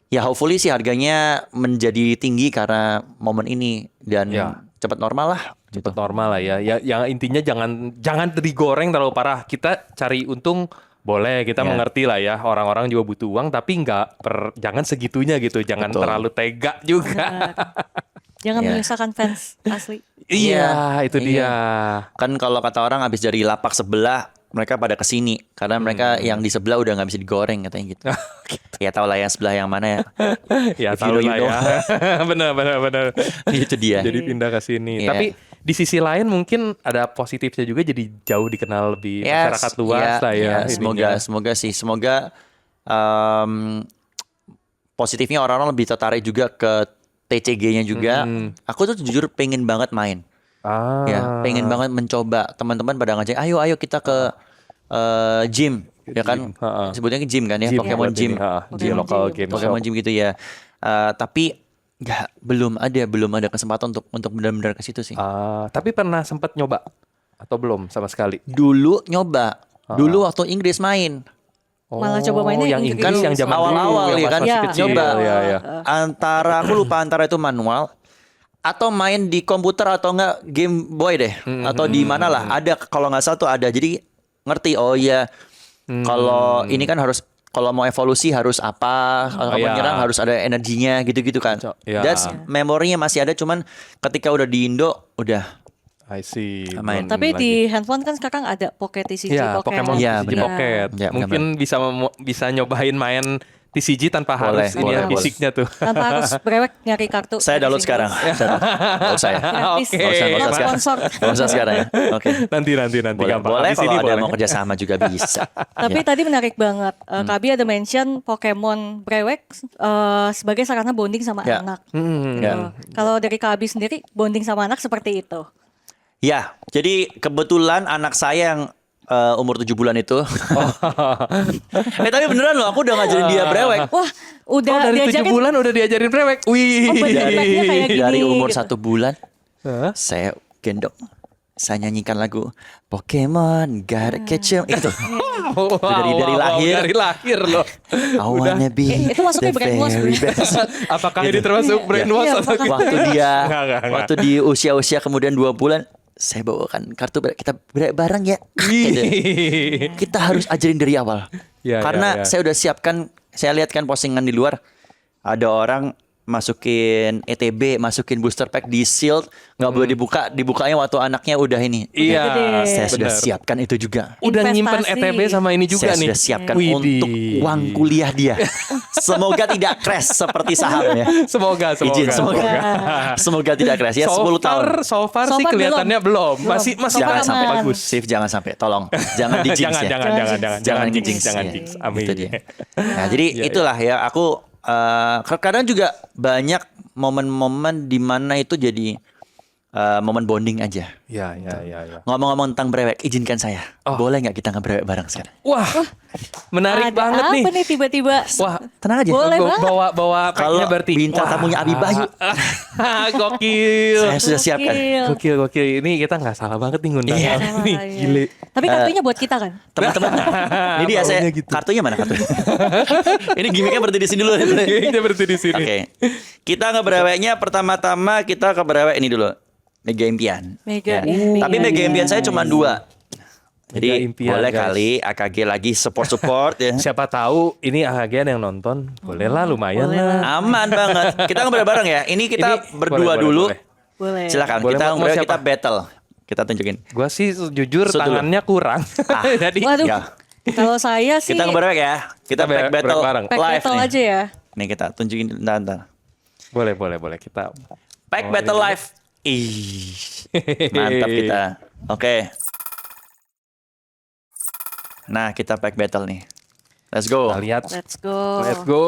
ya hopefully sih harganya menjadi tinggi karena momen ini dan Ya. cepat normal lah. Cepet normal lah ya. Ya, yang intinya jangan digoreng terlalu parah. Kita cari untung boleh, kita Ya. mengerti lah ya. Orang-orang juga butuh uang, tapi jangan segitunya gitu. Jangan Betul. terlalu tega juga. Jangan Iya. menyusahkan fans asli. Iya, itu Iya. dia. Kan kalau kata orang habis dari lapak sebelah mereka pada kesini karena mereka yang di sebelah udah nggak bisa digoreng katanya gitu. Ya tau lah yang sebelah yang mana ya. Ya If you tahu know, you lah know. ya. Benar. Itu dia. Jadi pindah ke sini. Iya. Tapi di sisi lain mungkin ada positifnya juga, jadi jauh dikenal lebih masyarakat luas lah ya. Semoga positifnya orang-orang lebih tertarik juga ke TCG-nya juga. Aku tuh jujur pengen banget main. Ya, pengen banget mencoba. Teman-teman pada ngajak, ayo kita ke gym, ya kan? Sebutnya ke gym kan ya, Pokemon Gym. Gym local game Pokemon shop. Gym gitu ya. Tapi belum ada kesempatan untuk benar-benar ke situ sih. Tapi pernah sempat nyoba atau belum sama sekali? Dulu nyoba. Dulu waktu Inggris main. Malah coba mainnya yang Inggris. Inggris, yang zaman awal-awal dulu, ya kan, masih kecil. nyoba. Ya. Aku lupa antara itu manual atau main di komputer atau enggak Game Boy deh, atau di mana lah. Ada, kalau nggak salah tuh ada. Jadi ngerti, oh iya, kalau ini kan harus, kalau mau evolusi harus apa, kalau mau nyerang harus ada energinya gitu-gitu kan. Iya. That's memorinya masih ada, cuman ketika udah di Indo udah I see. Main. Tapi di handphone kan sekarang ada Pocket TCG, ya, Pokemon Iya, TCG benar. Pocket. Ya, Mungkin bisa nyobain main TCG tanpa Boleh, harus ini ya, boleh. fisiknya tuh. Tanpa harus brewek nyari kartu. saya download sekarang. Nggak usah ya. Gratis. Oke. Nggak usah Not sekarang. sponsor. Nggak usah sekarang ya. Oke. Nanti Boleh, gampang. boleh Habis kalau ini ada boleh. mau kerja sama juga bisa. Tapi Ya. tadi menarik banget. Kabi ada mention Pokemon Brewek sebagai sarana bonding sama Ya. anak. Ya. Kalau dari Kabi sendiri bonding sama anak seperti itu. Ya, jadi kebetulan anak saya yang umur 7 bulan itu. Tapi beneran loh, aku udah ngajarin dia brewek. Wah, udah Oh, dari 7 diajarin. bulan udah diajarin brewek. Wih. Oh, bentuknya kayak gini. Dari umur gitu. 1 bulan, Hah? saya gendong. Saya nyanyikan lagu Pokemon Gotta Catch 'em itu. Dari lahir. Dari lahir loh. I wanna be Itu masuknya the brainwash, very best. Apakah ini termasuk brainwash Iya, atau makanya. Enggak. Waktu di usia-usia kemudian 2 bulan, saya bawakan kartu kita bareng ya. Gitu. Kita harus ajarin dari awal. Ya, Karena ya. saya udah siapkan, saya lihat kan postingan di luar, ada orang masukin ETB, masukin booster pack di sealed, nggak boleh dibukanya waktu anaknya udah ini. Iya. Saya sudah benar. siapkan itu juga. Udah nyimpen Investasi. ETB sama ini juga Saya nih. sudah siapkan Widih. untuk uang kuliah dia. Semoga tidak crash seperti saham ya. Semoga. Izin, semoga tidak crash ya. 10 tahun. So far So sih far kelihatannya belum. Masih Jangan aman. sampai bagus. Sif, jangan sampai, tolong jangan di jinx ya. Jangan nge-jinx jinx, jangan ya. jinx. Amin. Itu dia. Nah, jadi itulah ya, aku kadang juga banyak momen-momen di mana itu jadi momen bonding aja. Ya. Ngomong-ngomong tentang brewek, izinkan saya. Boleh nggak kita ngebrewek bareng sekarang? Wah, menarik Ada banget apa nih. tiba-tiba? Wah, Tenang aja. Boleh banget. bawa Kalau packnya berarti. bintang Wah. tamunya Abi Bayu, Gokil. saya sudah siapkan. Gokil. Ini kita nggak salah banget nih ngundang. Iya. Ini Iya. gile. Tapi kartunya buat kita kan? Teman-teman, ini dia saya. Maunya gitu. Kartunya mana kartunya? Ini gimmicknya berhenti di sini dulu. Kita berhenti di sini. Oke, kita ngebreweknya pertama-tama kita kebrewek ini dulu. Mega Impian. Mega Ya. Impian. Tapi Mega Impian saya cuma 2. Jadi Mega Impian, boleh guys. kali AKG lagi support ya. Siapa tahu ini agen yang nonton, boleh lah, lumayan Boleh lah. Aman banget. Kita ngebrewek bareng ya. Ini kita Ini berdua boleh, dulu. boleh. Boleh. Silakan Boleh, kita mau ngebrewek, siapa? kita battle. Kita tunjukin. Gua sih jujur Shoot dulu. tangannya kurang. Jadi Waduh. Ya. Kalau saya sih Kita ngebrewek ya. Kita pack battle bareng. pack live battle nih. aja ya. Nih kita tunjukin ntar. boleh kita. Pack battle live. Ih. Mantap kita. Oke. Nah, kita pack battle nih. Let's go. Kita lihat. Let's go. Let's go.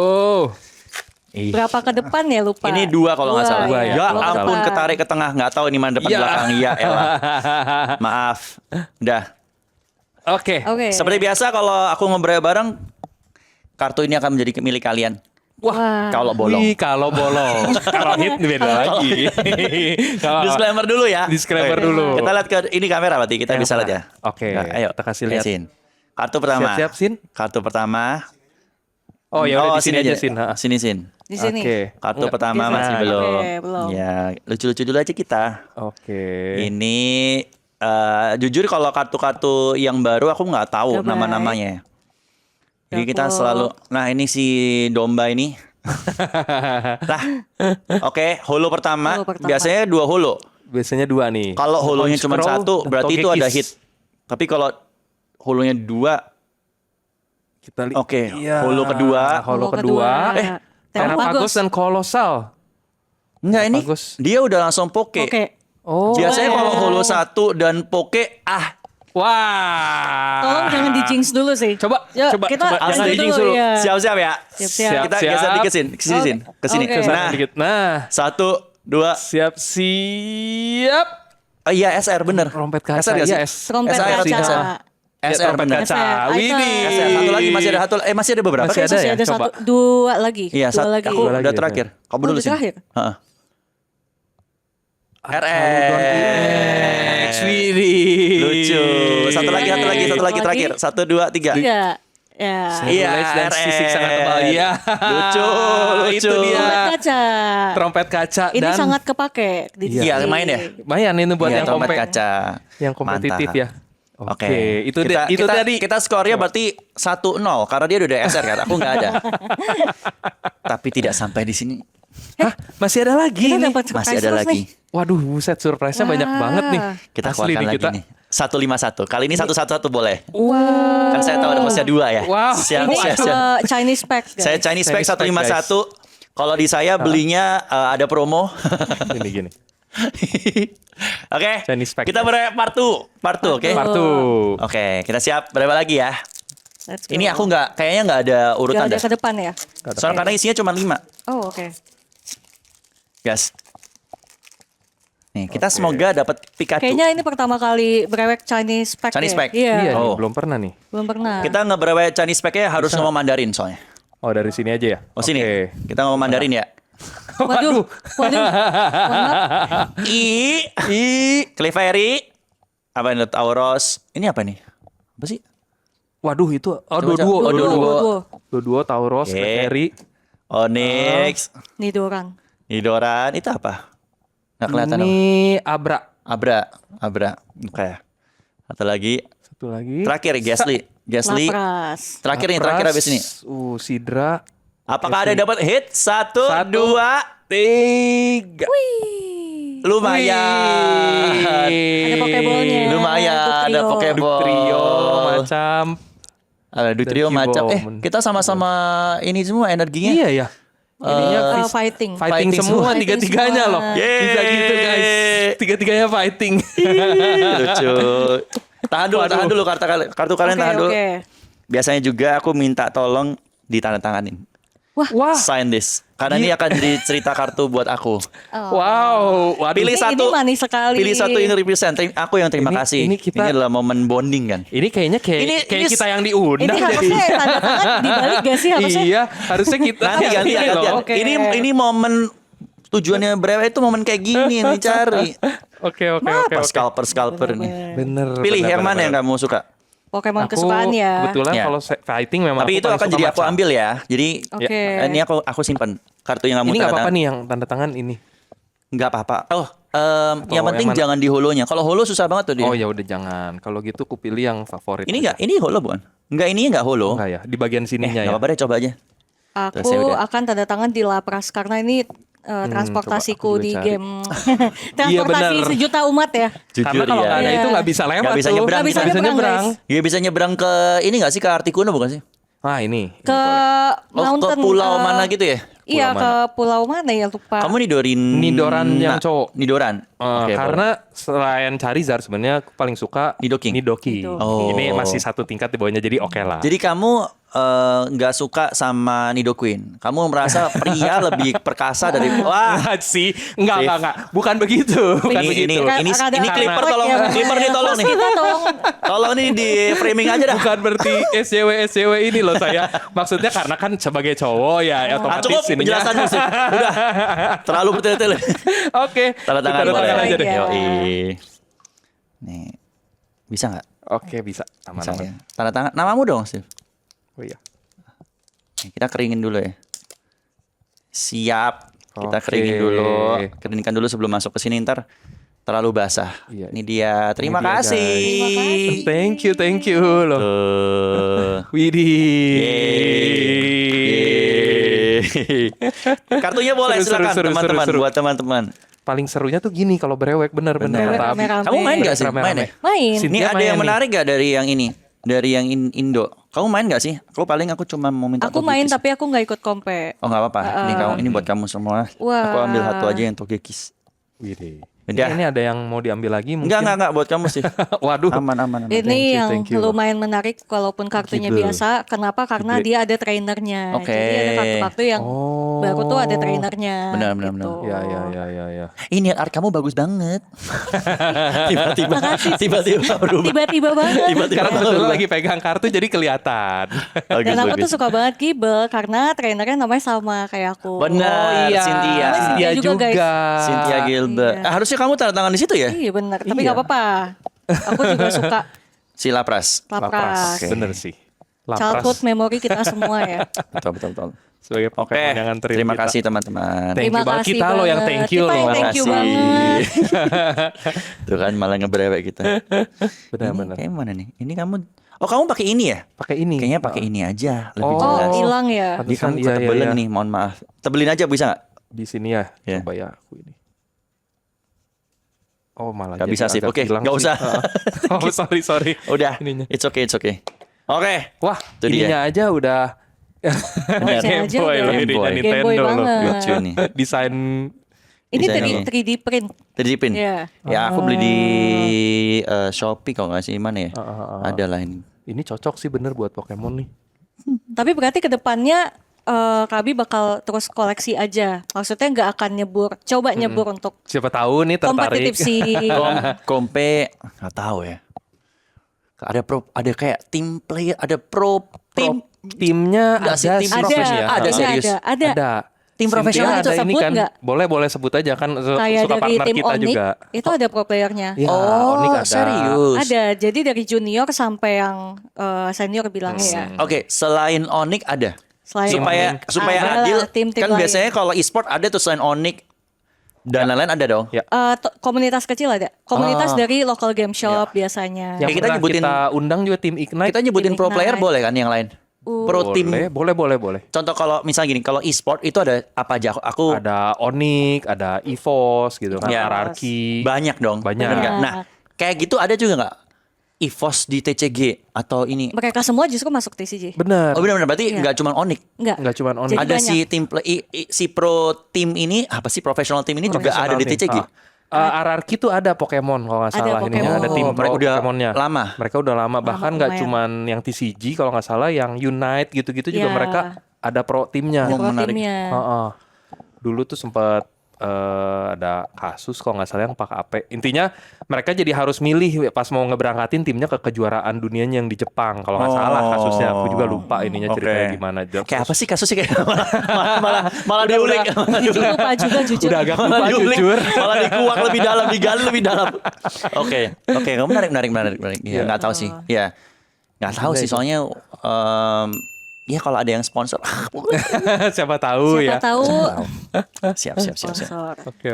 Ih. Berapa ke depan ya lupa? Ini 2 kalau nggak salah. Dua ya, Ya kalau nggak ampun, salah. ketarik ke tengah, nggak tahu ini mana depan Iya. belakang. Iya, elah. Maaf. Udah. Oke. Oke. Seperti biasa kalau aku ngebrewek bareng, kartu ini akan menjadi milik kalian. Wah. Kalau bolong. Wih, kalau bolong. Kalau hit beda lagi. Kalau Disclaimer dulu ya. Disclaimer Oke. dulu. Kita lihat ke ini kamera berarti kita bisa lihat ya. Oke, Nah, ayo kita kasih lihat. Sin. Kartu pertama. Siap-siap, Sin. Kartu pertama. Oh ya udah di sini aja Sin. Ha. Sini Sin. Di sini. Oke. Kartu Nggak, pertama Oke, masih oke, belum. belum. Ya, lucu-lucu dulu aja kita. Oke. Ini jujur kalau kartu-kartu yang baru aku nggak tahu Coba. nama-namanya. Jadi kita Dapur. selalu, nah ini si domba ini. Nah, oke, holo pertama. Holo pertama. Biasanya 2 holo. Biasanya 2 nih. Kalau holonya On cuma scroll 1, berarti atau itu ada gekis. hit. Tapi kalau hulunya 2. Kita Oke, hulu kedua. Hulu kedua. Terapagos dan kolosal. Enggak, ini Terapagos. dia udah langsung poke. Oke. Oh. Biasanya kalau hulu 1 dan poke, Wah. Tolong jangan di jinx dulu sih. Coba, Ya, coba, kita coba. lanjut Jangan di jinx dulu, dulu. ya. Siap-siap ya. Siap-siap. Kita Siap. geser dikit ke sini. Ke sini. Oke. Nah, Kesana dikit. Nah, 1, 2. siap. Oh iya, SR bener. Trompet kaca. SR nggak sih? Iya, Trompet SR atau kaca. SR? Ya, SR trompet bener. kaca. SR. Widih. SR. Satu lagi masih ada masih ada beberapa. Masih ada Masih ya? ada Coba. 2 lagi. Iya, Dua lagi. aku Dua lagi udah ya, terakhir. Kamu Oh, dulu udah sih. terakhir? Heeh. RX. Widih. Lucu. Satu lagi Lagi. terakhir. 1, 2, 3. 3. Ya. Iya, Knowledge dan sisik sangat tebal. Iya. Lucu. Itu dia. Trompet kaca. Trompet kaca Ini dan sangat kepake di Iya, sini. main ya? lumayan ini buat Iya, yang trompet kompe- kaca. yang kompetitif Mantap. ya. Oke, Itu kita, itu kita, tadi. kita skornya berarti 1-0 karena dia udah SR kan, aku nggak ada. Tapi tidak sampai di sini, Hah, masih ada lagi Kita nih. dapat masih surprise ada terus lagi. nih. Waduh, buset surprise-nya banyak Wah. banget nih. Kita Asli keluarkan nih lagi kita. nih. 151. Kali ini 111 boleh. Wow. Kan saya tahu ada hostnya 2 ya. Wow. Siap, Ini siap, siap. Chinese pack, guys. Saya Chinese Pack Chinese Pack, 151. Kalau di saya belinya ada promo. Gini. Oke. Chinese Pack, Kita guys. part 2, oke? Partu. Oke, kita siap. Berapa lagi ya? Let's go. Ini aku kayaknya nggak ada urutan Gak ada dah. ke depan ya? Soalnya karena isinya cuma 5. Oh, oke. Gas. Nih, kita semoga dapat Pikachu. Kayaknya ini pertama kali brewek Chinese pack. Chinese ya? pack. Iya. Iya, nih, Oh. belum pernah nih. Belum pernah. Kita ngebrewek Chinese pack-nya harus ngomong Mandarin soalnya. Oh, dari sini aja ya. Oh sini. Oke. Kita ngomong Mandarin ya. Waduh. Mohon maaf. Clefairy. Apa ini? Tauros. Ini apa nih? Apa sih? Waduh, itu Coba, dua-duo. coba. Dua-duo. Dua-duo Tauros, Oke. Clefairy. Onyx. Nidoran. Nidoran. Itu apa? Nggak kelihatan. apa. Ini Abra. Abra. Oke. Satu lagi. Satu lagi. Terakhir Gasly. Lapras. Terakhir nih, terakhir Lapras. abis ini. Sidra. Apakah ada yang dapat hit? 1, 2, 3. Wih. lumayan. Ada Pokeballnya. Lumayan, ada Dutrio. Pokeball. Trio macam. Ada Dutrio Dan macam. Cubone. Kita sama-sama ini semua energinya. Iya ya. Ininya Fis- fighting. Fighting semua Fighting tiga-tiganya semua. loh. Yeay. Bisa gitu guys. Tiga-tiganya fighting. Lucu. Tahan dulu kartu kalian Oke, tahan dulu. oke. Biasanya juga aku minta tolong ditandatanganin. Wah. Sign this. Karena ini akan jadi cerita kartu buat aku. Wow. Waduh. Pilih Ini satu. manis sekali. Pilih satu yang represent. Aku yang terima Ini- kasih. ini kita- Ini adalah momen bonding kan. Ini kayaknya Ini- kayak ini- kita yang Ini diundang harusnya tanda tangan dibalik gak sih harusnya? Iya, harusnya kita Nanti gantian. loh. Oke. Ini momen tujuannya Brewe itu momen kayak gini yang dicari. Oke. Apa scalper nih. Bener. Pilih bener, yang mana bener. yang kamu suka? Pokemon Aku kesukaan ya. kebetulan Ya. kalau fighting memang Tapi aku itu paling akan suka jadi aku matcha. ambil ya. Jadi Oke. ini aku simpan kartu yang kamu Ini nggak tanda apa-apa tangan. nih yang tanda tangan ini. Nggak apa-apa. Yang Oh, penting yang mana? jangan di holonya. Kalau holo susah banget tuh dia. Oh ya udah jangan. Kalau gitu aku pilih yang favorit. Ini nggak? Ini holo bukan? Nggak, ini nggak holo. Enggak ya, di bagian sininya Nggak ya. apa-apa deh, coba aja. Terus ya Aku udah. akan tanda tangan di Lapras karena ini transportasiku coba aku di juga cari. game transportasi bener. sejuta umat ya. Karena kalau nggak ada Iya. itu nggak bisa lewat Nggak bisa tuh. nyebrang, Nggak bisa kita. nyebrang, guys. Dia bisa nyebrang ke ini nggak sih, ke Articuno bukan sih? Ah ini. Ke Oh, mountain. ke pulau mana gitu ya? Iya, Pulau ke pulau mana ya lupa. Kamu Nidoran yang cowok. Nidoran. Oke, Karena selain Charizard sebenarnya aku paling suka Nidoking. Nidoking. Oh. Ini masih satu tingkat di bawahnya jadi oke lah. Jadi kamu nggak suka sama Nidoqueen. Kamu merasa pria lebih perkasa dari wah. sih enggak bukan begitu bukan Ini begitu ini clipper Karena- tolong, ya, clipper nih tolong nih. Kita tolong. Tolong nih di framing aja dah. bukan berarti SJW ini loh saya maksudnya karena kan sebagai cowok ya otomatis Cukup ininya. penjelasanmu sih. Udah. Terlalu bertele-tele. Oke Tanda tangan kita boleh. aja deh Iya. Yoi. Nih. Bisa nggak? oke bisa Bisa aman-aman ya. Tanda tangan. Namamu dong, Steve. oh iya Nih, kita keringin dulu ya. Siap. Kita Oke. keringin dulu. Keringkan dulu sebelum masuk ke sini, ntar terlalu basah. Iya. Ini dia. Terima Ini dia, kasih. Terima kasih. thank you loh Tuh. Widih Yeay. Kartunya boleh, Seru, silakan seru, teman-teman. seru. Buat teman-teman. paling serunya tuh gini kalau brewek bener-bener Brewek kata Abi. rame-rame. Kamu main gak sih? Rame-rame. Main ya? Main. Sini. Ini Dia ada main yang nih. menarik gak dari yang ini? dari yang Indo. Kamu main nggak sih? Aku cuma mau minta Aku main Togekis. tapi aku nggak ikut kompe. Oh nggak apa-apa. Ini buat kamu semua. Wah. Aku ambil satu aja yang Togekis. Widih. Udah. Ini ada yang mau diambil lagi mungkin? Enggak buat kamu sih. Waduh. Aman. Ini yang thank you. lumayan menarik walaupun kartunya Gila. biasa. Kenapa? Karena Gila. dia ada trainernya. Oke. Jadi ada kartu-kartu yang baru tuh ada trainernya. Benar. gitu. Ya. Ini art kamu bagus banget. Tiba-tiba Makasih. tiba-tiba berubah. Tiba-tiba banget. Tiba-tiba Karena kebetulan lagi pegang kartu jadi kelihatan. Bagus, Dan aku bagus. tuh suka banget Gibel karena trainernya namanya sama kayak aku. Benar, Cynthia. Cynthia juga, guys. Cynthia Gilbert. Iya. Harusnya kamu tanda tangan di situ ya? Iya benar, tapi Iya. nggak apa-apa. Aku juga suka Si Lapras. Lapras. Oke. Bener sih. Childhood memory kita semua ya. Betul. Sebagai Oke. Pokemon yang nganterin Terima kita. kasih teman-teman. Thank you banget. Kita loh yang thank you Kita yang loh. thank you Makasih. banget. Tuh kan malah ngebrewek kita. Benar-benar. Kayak mana nih? Ini kamu. Oh kamu pakai ini ya? Pakai ini. Kayaknya pakai ini aja. Lebih Oh. jelas. Oh hilang ya. Ini kamu Iya, ketebelan iya. nih. Mohon maaf. Tebelin aja bisa nggak? Di sini ya. Ya. Coba ya aku ini. Oh malah Gak jadi bisa sih. agak Oke, hilang gak sih. usah. Oh sorry. Udah. Ininya. It's okay. Oke. Wah, Itu dia. ininya aja udah Voice-nya Game aja Boy udah loh Game ininya Boy. Game Boy Nintendo loh. banget. Lucu nih. Desain Ini Desainnya. 3D print. Tadi pin. Iya. Ya aku beli di Shopee kalau nggak sih mana ya? Ada lah ini. ini cocok sih bener buat Pokemon nih. Tapi berarti kedepannya Kabi bakal terus koleksi aja. Maksudnya nggak akan nyebur untuk Siapa tahu nih tertarik. kompetitif si Kompe nggak tahu ya. Ada kayak tim player, ada tim. Timnya Nggak ada sih, tim sih, profesional. ya. Ada, serius. Ada. Tim Cynthia profesional ada itu ini sebut kan. nggak? Boleh sebut aja kan Kayak suka dari partner tim kita Onyx juga. itu ada pro playernya. Ya, Oh, Onyx ada. serius. Ada. Jadi dari junior sampai yang senior bilangnya ya. Oke, selain Onyx ada. Selain Supaya ada adil. lah, tim-tim Kan lain. biasanya kalau e-sport ada tuh selain Onyx dan lain-lain ada dong. Ya. Komunitas kecil ada. Komunitas Oh. dari local game shop biasanya. Yang kita pernah nyebutin- kita undang juga tim Ignite. Kita nyebutin Tim pro player Ignite. boleh kan yang lain? Pro tim. Boleh. Contoh kalau misalnya gini, kalau e-sport itu ada apa aja? Aku Ada Onyx, ada EVOS gitu kan, Ya. Hierarchy. banyak dong. Banyak. Bener nggak? Nah, kayak gitu ada juga nggak? EVOS di TCG atau ini? Mereka semua justru masuk TCG. Bener. Oh benar-benar berarti Iya. nggak cuma Onyx. Nggak cuma Onyx. Jadi Ada banyak. si tim si pro tim ini apa sih profesional tim ini juga ada di TCG. Hierarchy tuh ada Pokemon kalau nggak Ada salah ininya, Pokemon. ada tim Oh, mereka pro udah Pokemonnya. lama. Mereka udah lama, bahkan nggak lumayan. cuman yang TCG kalau nggak salah, yang Unite gitu-gitu juga Ya. mereka ada pro timnya. Ada Oh, pro menarik. timnya. Heeh. Dulu tuh sempat ada kasus kalau nggak salah yang pakai AP. Intinya mereka jadi harus milih pas mau ngeberangkatin timnya ke kejuaraan dunianya yang di Jepang kalau nggak salah kasusnya. Aku juga lupa ininya Oke. ceritanya gimana. Kayak apa sih kasusnya kayak malah diulik. Jujur lupa juga jujur. Udah agak Malah lupa diulik, jujur. malah dikuak lebih dalam, digali lebih dalam. Oke, kamu menarik. Iya, nggak tahu sih. Ya, nggak tahu sih soalnya. Ya kalau ada yang sponsor, Siapa tahu Siapa ya. tahu siap. sponsor. Oke.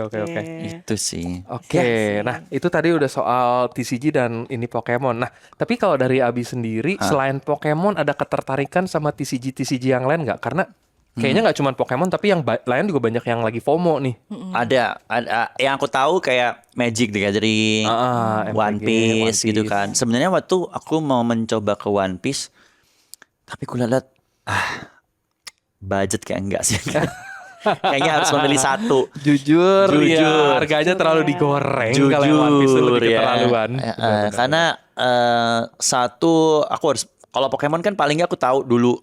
Itu sih. Oke, nah itu tadi udah soal TCG dan ini Pokemon. Nah, tapi kalau dari Abi sendiri, selain Pokemon ada ketertarikan sama TCG yang lain nggak? Karena kayaknya nggak cuma Pokemon, tapi yang lain juga banyak yang lagi FOMO nih. Ada yang aku tahu kayak Magic the Gathering, One MTG, Piece One gitu Piece. kan. Sebenarnya waktu aku mau mencoba ke One Piece, tapi aku lihat budget kayak enggak sih. Kayaknya harus memilih satu. Jujur, Jujur. ya, harganya terlalu digoreng kalau yang One Piece itu lebih ya. keterlaluan. Karena satu aku harus kalau Pokemon kan paling nggak aku tahu dulu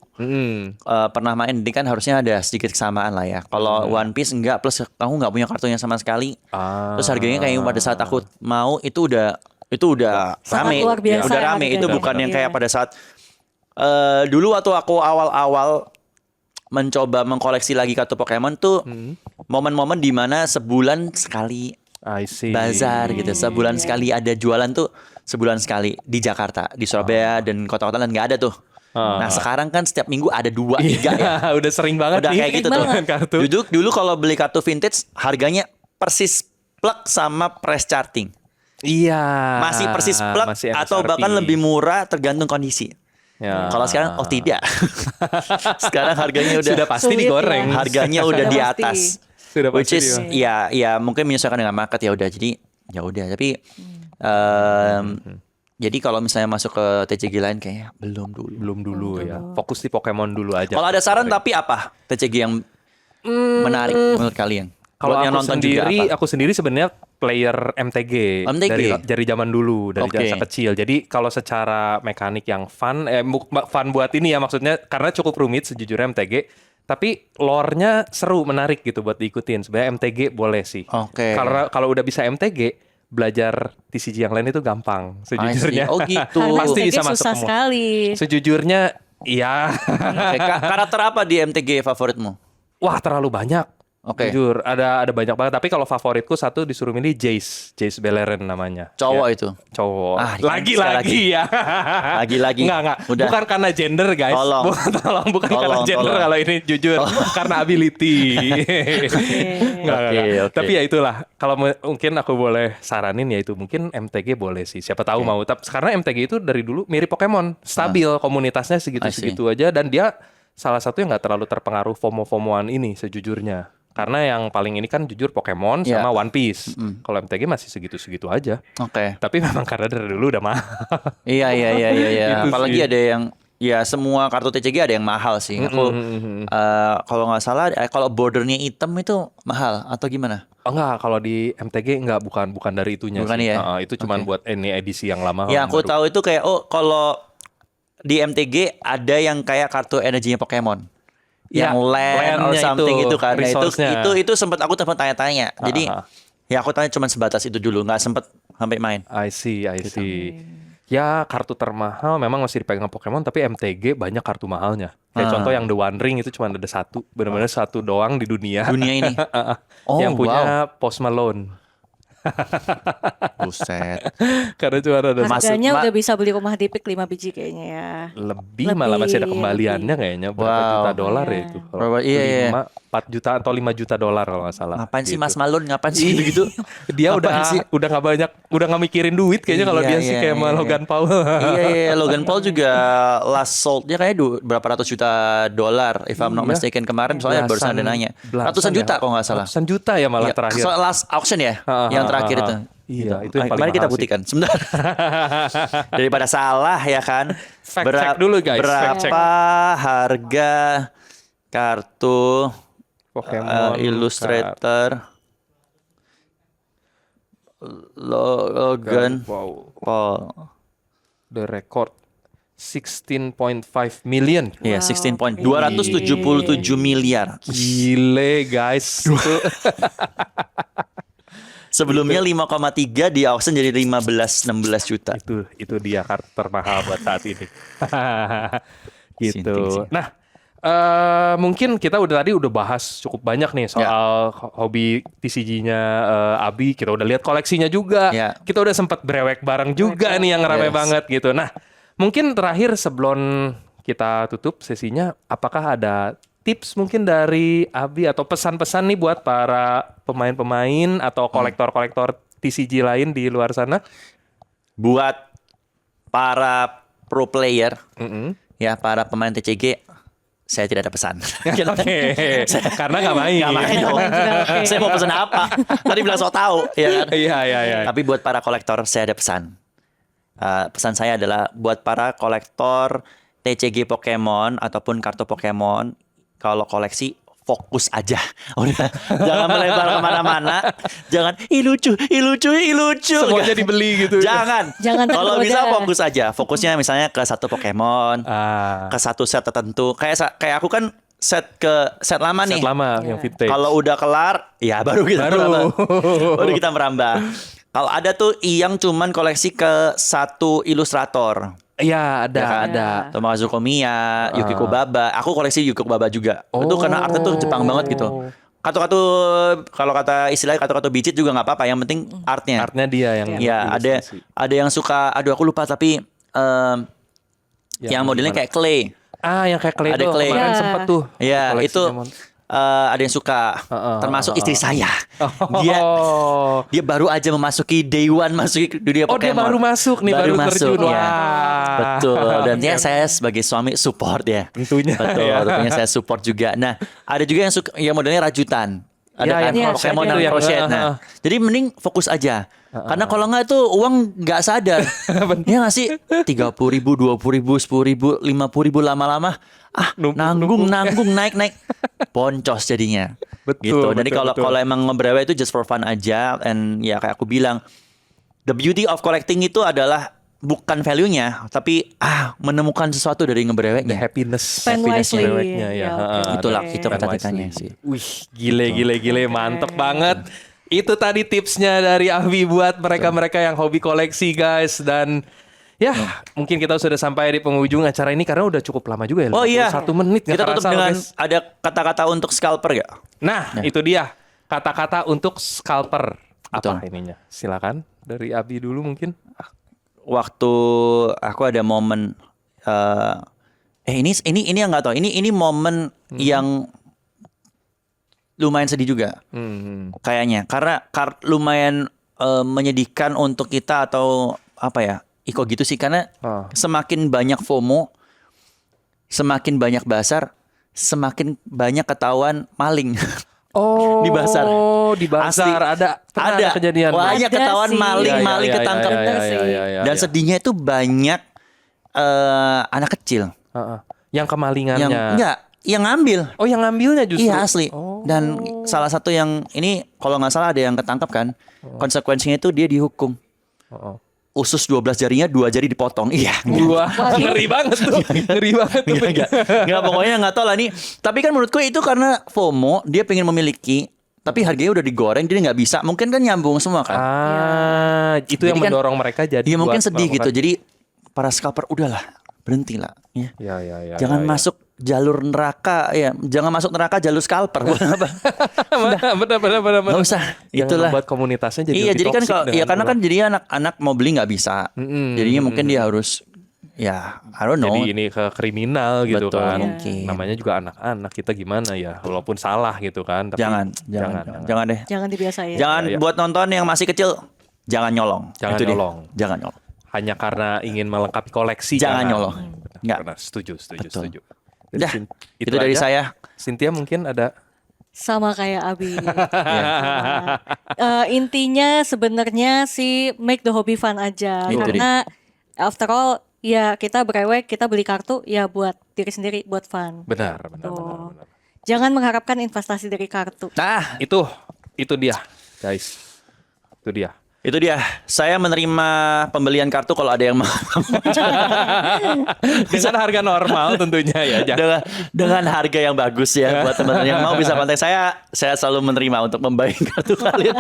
pernah main, jadi kan harusnya ada sedikit kesamaan lah ya. Kalau One Piece enggak, plus aku nggak punya kartunya sama sekali. Terus harganya kayak pada saat aku mau itu udah Sangat rame, luar biasa udah rame. harganya. Itu bukan yang kayak Iya. pada saat dulu waktu aku awal-awal mencoba mengkoleksi lagi kartu Pokemon tuh momen-momen dimana sebulan sekali I see. bazar gitu, sebulan sekali ada jualan tuh, sebulan sekali di Jakarta, di Surabaya dan kota-kota lain nggak ada tuh. Nah sekarang kan setiap minggu ada 2, 3 ya. Udah sering banget Udah nih. kayak gitu tuh. dengan kartu. Dulu kalau beli kartu vintage harganya persis plug sama press charting. Iya. Masih persis plug masih atau MSRP. bahkan lebih murah tergantung kondisi. Ya. Kalau sekarang tidak. Sekarang harganya udah Sudah pasti Sulit digoreng. ya. harganya udah di Sudah pasti. atas. Sudah Which pasti is ya mungkin menyesuaikan dengan market ya udah. Jadi ya udah, tapi Jadi kalau misalnya masuk ke TCG lain kayaknya belum dulu. Belum dulu ya. Fokus di Pokemon dulu aja. Kalau ada saran tapi apa TCG yang menarik menurut kalian? Kalau Buat yang aku nonton juga sendiri, apa? aku sendiri sebenarnya player MTG, dari zaman dulu, dari Oke. masa kecil. Jadi kalau secara mekanik yang fun, fun buat ini ya maksudnya karena cukup rumit sejujurnya MTG. Tapi lore-nya seru, menarik gitu buat diikutin. Sebenarnya MTG boleh sih. Oke. Karena kalau udah bisa MTG, belajar TCG yang lain itu gampang sejujurnya. Oh gitu. Karena Pasti MTG bisa masuk susah semua. sekali. Sejujurnya, iya. Oke, karakter apa di MTG favoritmu? Wah, terlalu banyak. Oke. Jujur, ada banyak banget. Tapi kalau favoritku satu disuruh milih Jace Beleren namanya. Cowok Ya, itu. Cowok. Ah, Lagi-lagi ya. Lagi-lagi. Enggak. Udah. Bukan karena gender, guys. Tolong. Bukan karena gender kalau ini jujur. Karena ability. Enggak. Oke. Tapi ya itulah. Kalau mungkin aku boleh saranin ya itu. Mungkin MTG boleh sih. Siapa tahu mau. Karena MTG itu dari dulu mirip Pokemon. Stabil. Komunitasnya segitu-segitu aja. Dan dia salah satu yang nggak terlalu terpengaruh FOMO-FOMOan ini sejujurnya. Karena yang paling ini kan jujur Pokemon sama One Piece. Kalau MTG masih segitu-segitu aja. Oke. Tapi memang karena dari dulu udah mahal. Iya. Itu Apalagi sih. ada yang ya semua kartu TCG ada yang mahal sih. Aku kalau nggak salah kalau bordernya hitam itu mahal atau gimana? Oh enggak, kalau di MTG enggak bukan dari itunya Bukan sih. ya? Itu cuman buat ini edisi yang lama. Ya yang aku baru. tahu itu kayak kalau di MTG ada yang kayak kartu energinya Pokemon. Ya, Yang land or landnya something itu, itu kan. Nah, resource-nya. itu sempat aku tanya-tanya. Jadi ya aku tanya cuma sebatas itu dulu, nggak sempat sampai main. I see. Gitu. Ya kartu termahal memang masih dipegang Pokemon, tapi MTG banyak kartu mahalnya. Kayak contoh yang The One Ring itu cuma ada satu, benar-benar satu doang di dunia. Dunia ini. Oh, yang punya wow. Post Malone. Buset. Karena cuma ada Harganya Ma- udah bisa beli rumah di PIK 5 biji kayaknya ya. lebih malah masih ada kembaliannya kayaknya berapa Wow. juta dolar ya itu. Kalau Berapa- iya. 4 juta atau 5 juta dolar kalau nggak salah. Ngapain sih Gitu. Mas Malone? Ngapain sih gitu? Dia Ngapain sih? udah nggak banyak, udah nggak mikirin duit kayaknya kalau dia sih kayak sama Logan Paul. Iya, Logan Paul juga last sold-nya kayaknya berapa ratus juta dolar if I'm not Iya. mistaken kemarin soalnya barusan ada nanya. Ratusan ya. juta kalau nggak salah. Ratusan juta ya malah Iya, terakhir. soal last auction ya, yang terakhir itu. Iya, Gitu. itu yang paling Mari kita mahal sih. buktikan sebentar. Daripada salah ya kan. Fact check dulu, guys. Fact check. Berapa harga kartu Pokemon Illustrator Logan Wow, Paul? the record 16.5 million. Iya, 277 miliar. Gile guys. Itu Sebelumnya 5,3 di auction jadi 15-16 juta. itu dia kartu termahal buat saat ini. Sinting sih. Gitu. Nah, mungkin kita tadi udah bahas cukup banyak nih soal hobi TCG-nya Abi. Kita udah lihat koleksinya juga. Ya. Kita udah sempat brewek bareng juga nih yang rame Yes. banget gitu. Nah, mungkin terakhir sebelum kita tutup sesinya, apakah ada tips mungkin dari Abi atau pesan-pesan nih buat para pemain-pemain atau kolektor-kolektor TCG lain di luar sana? Buat para pro player, ya para pemain TCG, saya tidak ada pesan. Oke, karena nggak main. Nggak main dong. Saya mau pesan apa? Tadi bilang so tahu, ya kan? Iya. Tapi buat para kolektor saya ada pesan. Pesan saya adalah buat para kolektor TCG Pokemon ataupun kartu Pokemon, kalau koleksi fokus aja. Udah, jangan melebar kemana-mana. Jangan, ih lucu. Semuanya dibeli gitu. Jangan. Jangan Kalau tergoda. bisa fokus aja. Fokusnya misalnya ke satu Pokemon, ke satu set tertentu. Kayak aku kan set lama nih. Set lama yang vintage. Kalau udah kelar, ya baru kita merambah. Kalau ada tuh yang cuman koleksi ke satu ilustrator. Iya, ada, Ya kan? ada. Tomokazu Komiya, Yukiko Baba. Aku koleksi Yukiko Baba juga. Itu karena artnya tuh Jepang banget gitu. Katu-katu, kalau kata istilahnya katu-katu bicit juga nggak apa-apa. Yang penting artnya. Artnya dia yang Ya, ada yang suka. Aduh, aku lupa tapi yang modelnya gimana? kayak clay. Yang kayak Clay Ada itu Clay. kemarin Ya. sempet tuh. Ya, koleksinya, itu ada yang suka. Termasuk istri saya. Dia baru aja memasuki day one masuki dunia Oh, dia Pokemon. baru masuk nih, baru terjun. ya. Wah. Betul. Dan ya saya sebagai suami support ya. Tentunya, Betul. ya. Tentunya saya support juga. Nah, ada juga yang suka yang modelnya rajutan. Ada Ya, kan yang Pokemon crochet dan itu crochet. yang- Nah, jadi mending fokus aja. Karena kalau nggak tuh uang nggak sadar. Ya nggak sih 30.000, 20.000, 10.000, 50.000 lama-lama nanggung naik boncos jadinya. Betul, Gitu. Jadi betul, kalau betul. kalau emang ngebrewe itu just for fun aja, and ya kayak aku bilang, the beauty of collecting itu adalah bukan value-nya, tapi menemukan sesuatu dari The ngebreweknya. happiness. Spend wisely. Ngebreweknya, ya. Ya, oke, Itulah oke. itu kata-katanya sih. Wih, gile, mantep banget. Itu tadi tipsnya dari Ahwi buat mereka-mereka yang hobi koleksi, guys. Dan ya, mungkin kita sudah sampai di penghujung acara ini karena udah cukup lama juga ya. Oh iya, 1 menit nggak kita tutup kerasa, dengan guys. ada kata-kata untuk scalper gak? Nah, itu dia kata-kata untuk scalper. Apa Betul. ininya? Silakan dari Abi dulu mungkin. Waktu aku ada momen ini yang nggak tahu, ini momen yang lumayan sedih juga kayaknya, karena lumayan menyedihkan untuk kita, atau apa ya, Iko gitu sih, karena semakin banyak FOMO, semakin banyak bazar, semakin banyak ketahuan maling. Oh, Di bazar. Di bazar Asli. pernah ada kejadian. banyak Ada ketahuan sih. maling ketangkep. Dan sedihnya itu banyak anak kecil Yang kemalingannya. yang ngambil. Oh, yang ngambilnya justru. Iya asli. Oh. Dan salah satu yang ini kalau nggak salah ada yang ketangkap kan. Konsekuensinya itu dia dihukum. Usus 12 jarinya 2 jari dipotong. Iya. Wah, ngeri banget tuh. Ngeri banget tuh. Nggak, pokoknya nggak tahu lah nih. Tapi kan menurutku itu karena FOMO, dia pengen memiliki, tapi harganya udah digoreng, jadi nggak bisa. Mungkin kan nyambung semua kan. Itu yang Jadi kan, mendorong mereka jadi Dia mungkin buat sedih gitu. melakukan- Jadi para scalper udahlah, berhentilah. Ya. Ya, Jangan masuk jalur neraka ya. Jangan masuk neraka jalur scalper. Buat apa? Benar. Nggak usah. Yang Itulah. membuat komunitasnya jadi Iya, lebih jadi kan toksik kalau dengan ya karena kan ulah. jadi anak-anak mau beli nggak bisa. Jadinya mungkin dia harus ya I don't know. Jadi ini ke kriminal gitu Betul, kan. mungkin. Namanya juga anak-anak, kita gimana ya, walaupun salah gitu kan. Tapi Jangan deh. Jangan dibiasain. Jangan Iya. buat nonton yang masih kecil, jangan nyolong. Jangan Itu dia. nyolong. Jangan nyolong. Hanya karena ingin melengkapi koleksi. Jangan nyolong. Nggak. Benar, setuju. Betul. Dari Dah, Sin- itu dari aja. saya. Cynthia mungkin ada. Sama kayak Abi. Intinya sebenarnya sih make the hobby fun aja. Itu Karena after all ya kita brewek, kita beli kartu ya buat diri sendiri, buat fun. Benar. Tuh. Jangan mengharapkan investasi dari kartu. Nah, Itu dia, guys. Itu dia. itu dia. Saya menerima pembelian kartu kalau ada yang mau. Dengan harga normal tentunya ya. dengan harga yang bagus ya, buat teman-teman yang mau bisa kontak saya. Saya selalu menerima untuk membeli kartu kalian.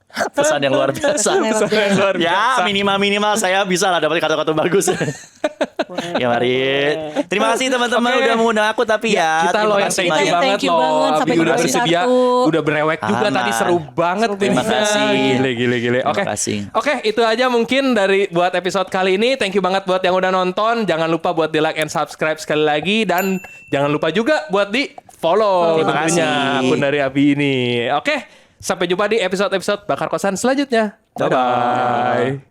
Pesan yang luar biasa. Pesan yang luar Ya minimal saya bisa lah dapat kartu-kartu bagus. Ya mari. Terima kasih teman-teman Oke. udah mengundang aku, tapi ya Kita terima loh yang kasih thank you banyak. banget Thank you loh. banget. Sampai Abi udah jumpa di bersedia, satu. udah berewek juga Aman. tadi, seru banget. Terima jadinya. kasih. Gile. Oke. Terima kasih. Oke, itu aja mungkin dari buat episode kali ini. Thank you banget buat yang udah nonton. Jangan lupa buat di like and subscribe sekali lagi, dan jangan lupa juga buat di follow Terima tentunya kasih. akun dari Abi ini. Oke, sampai jumpa di episode-episode Bakar Kosan selanjutnya. Bye-bye. Bye-bye.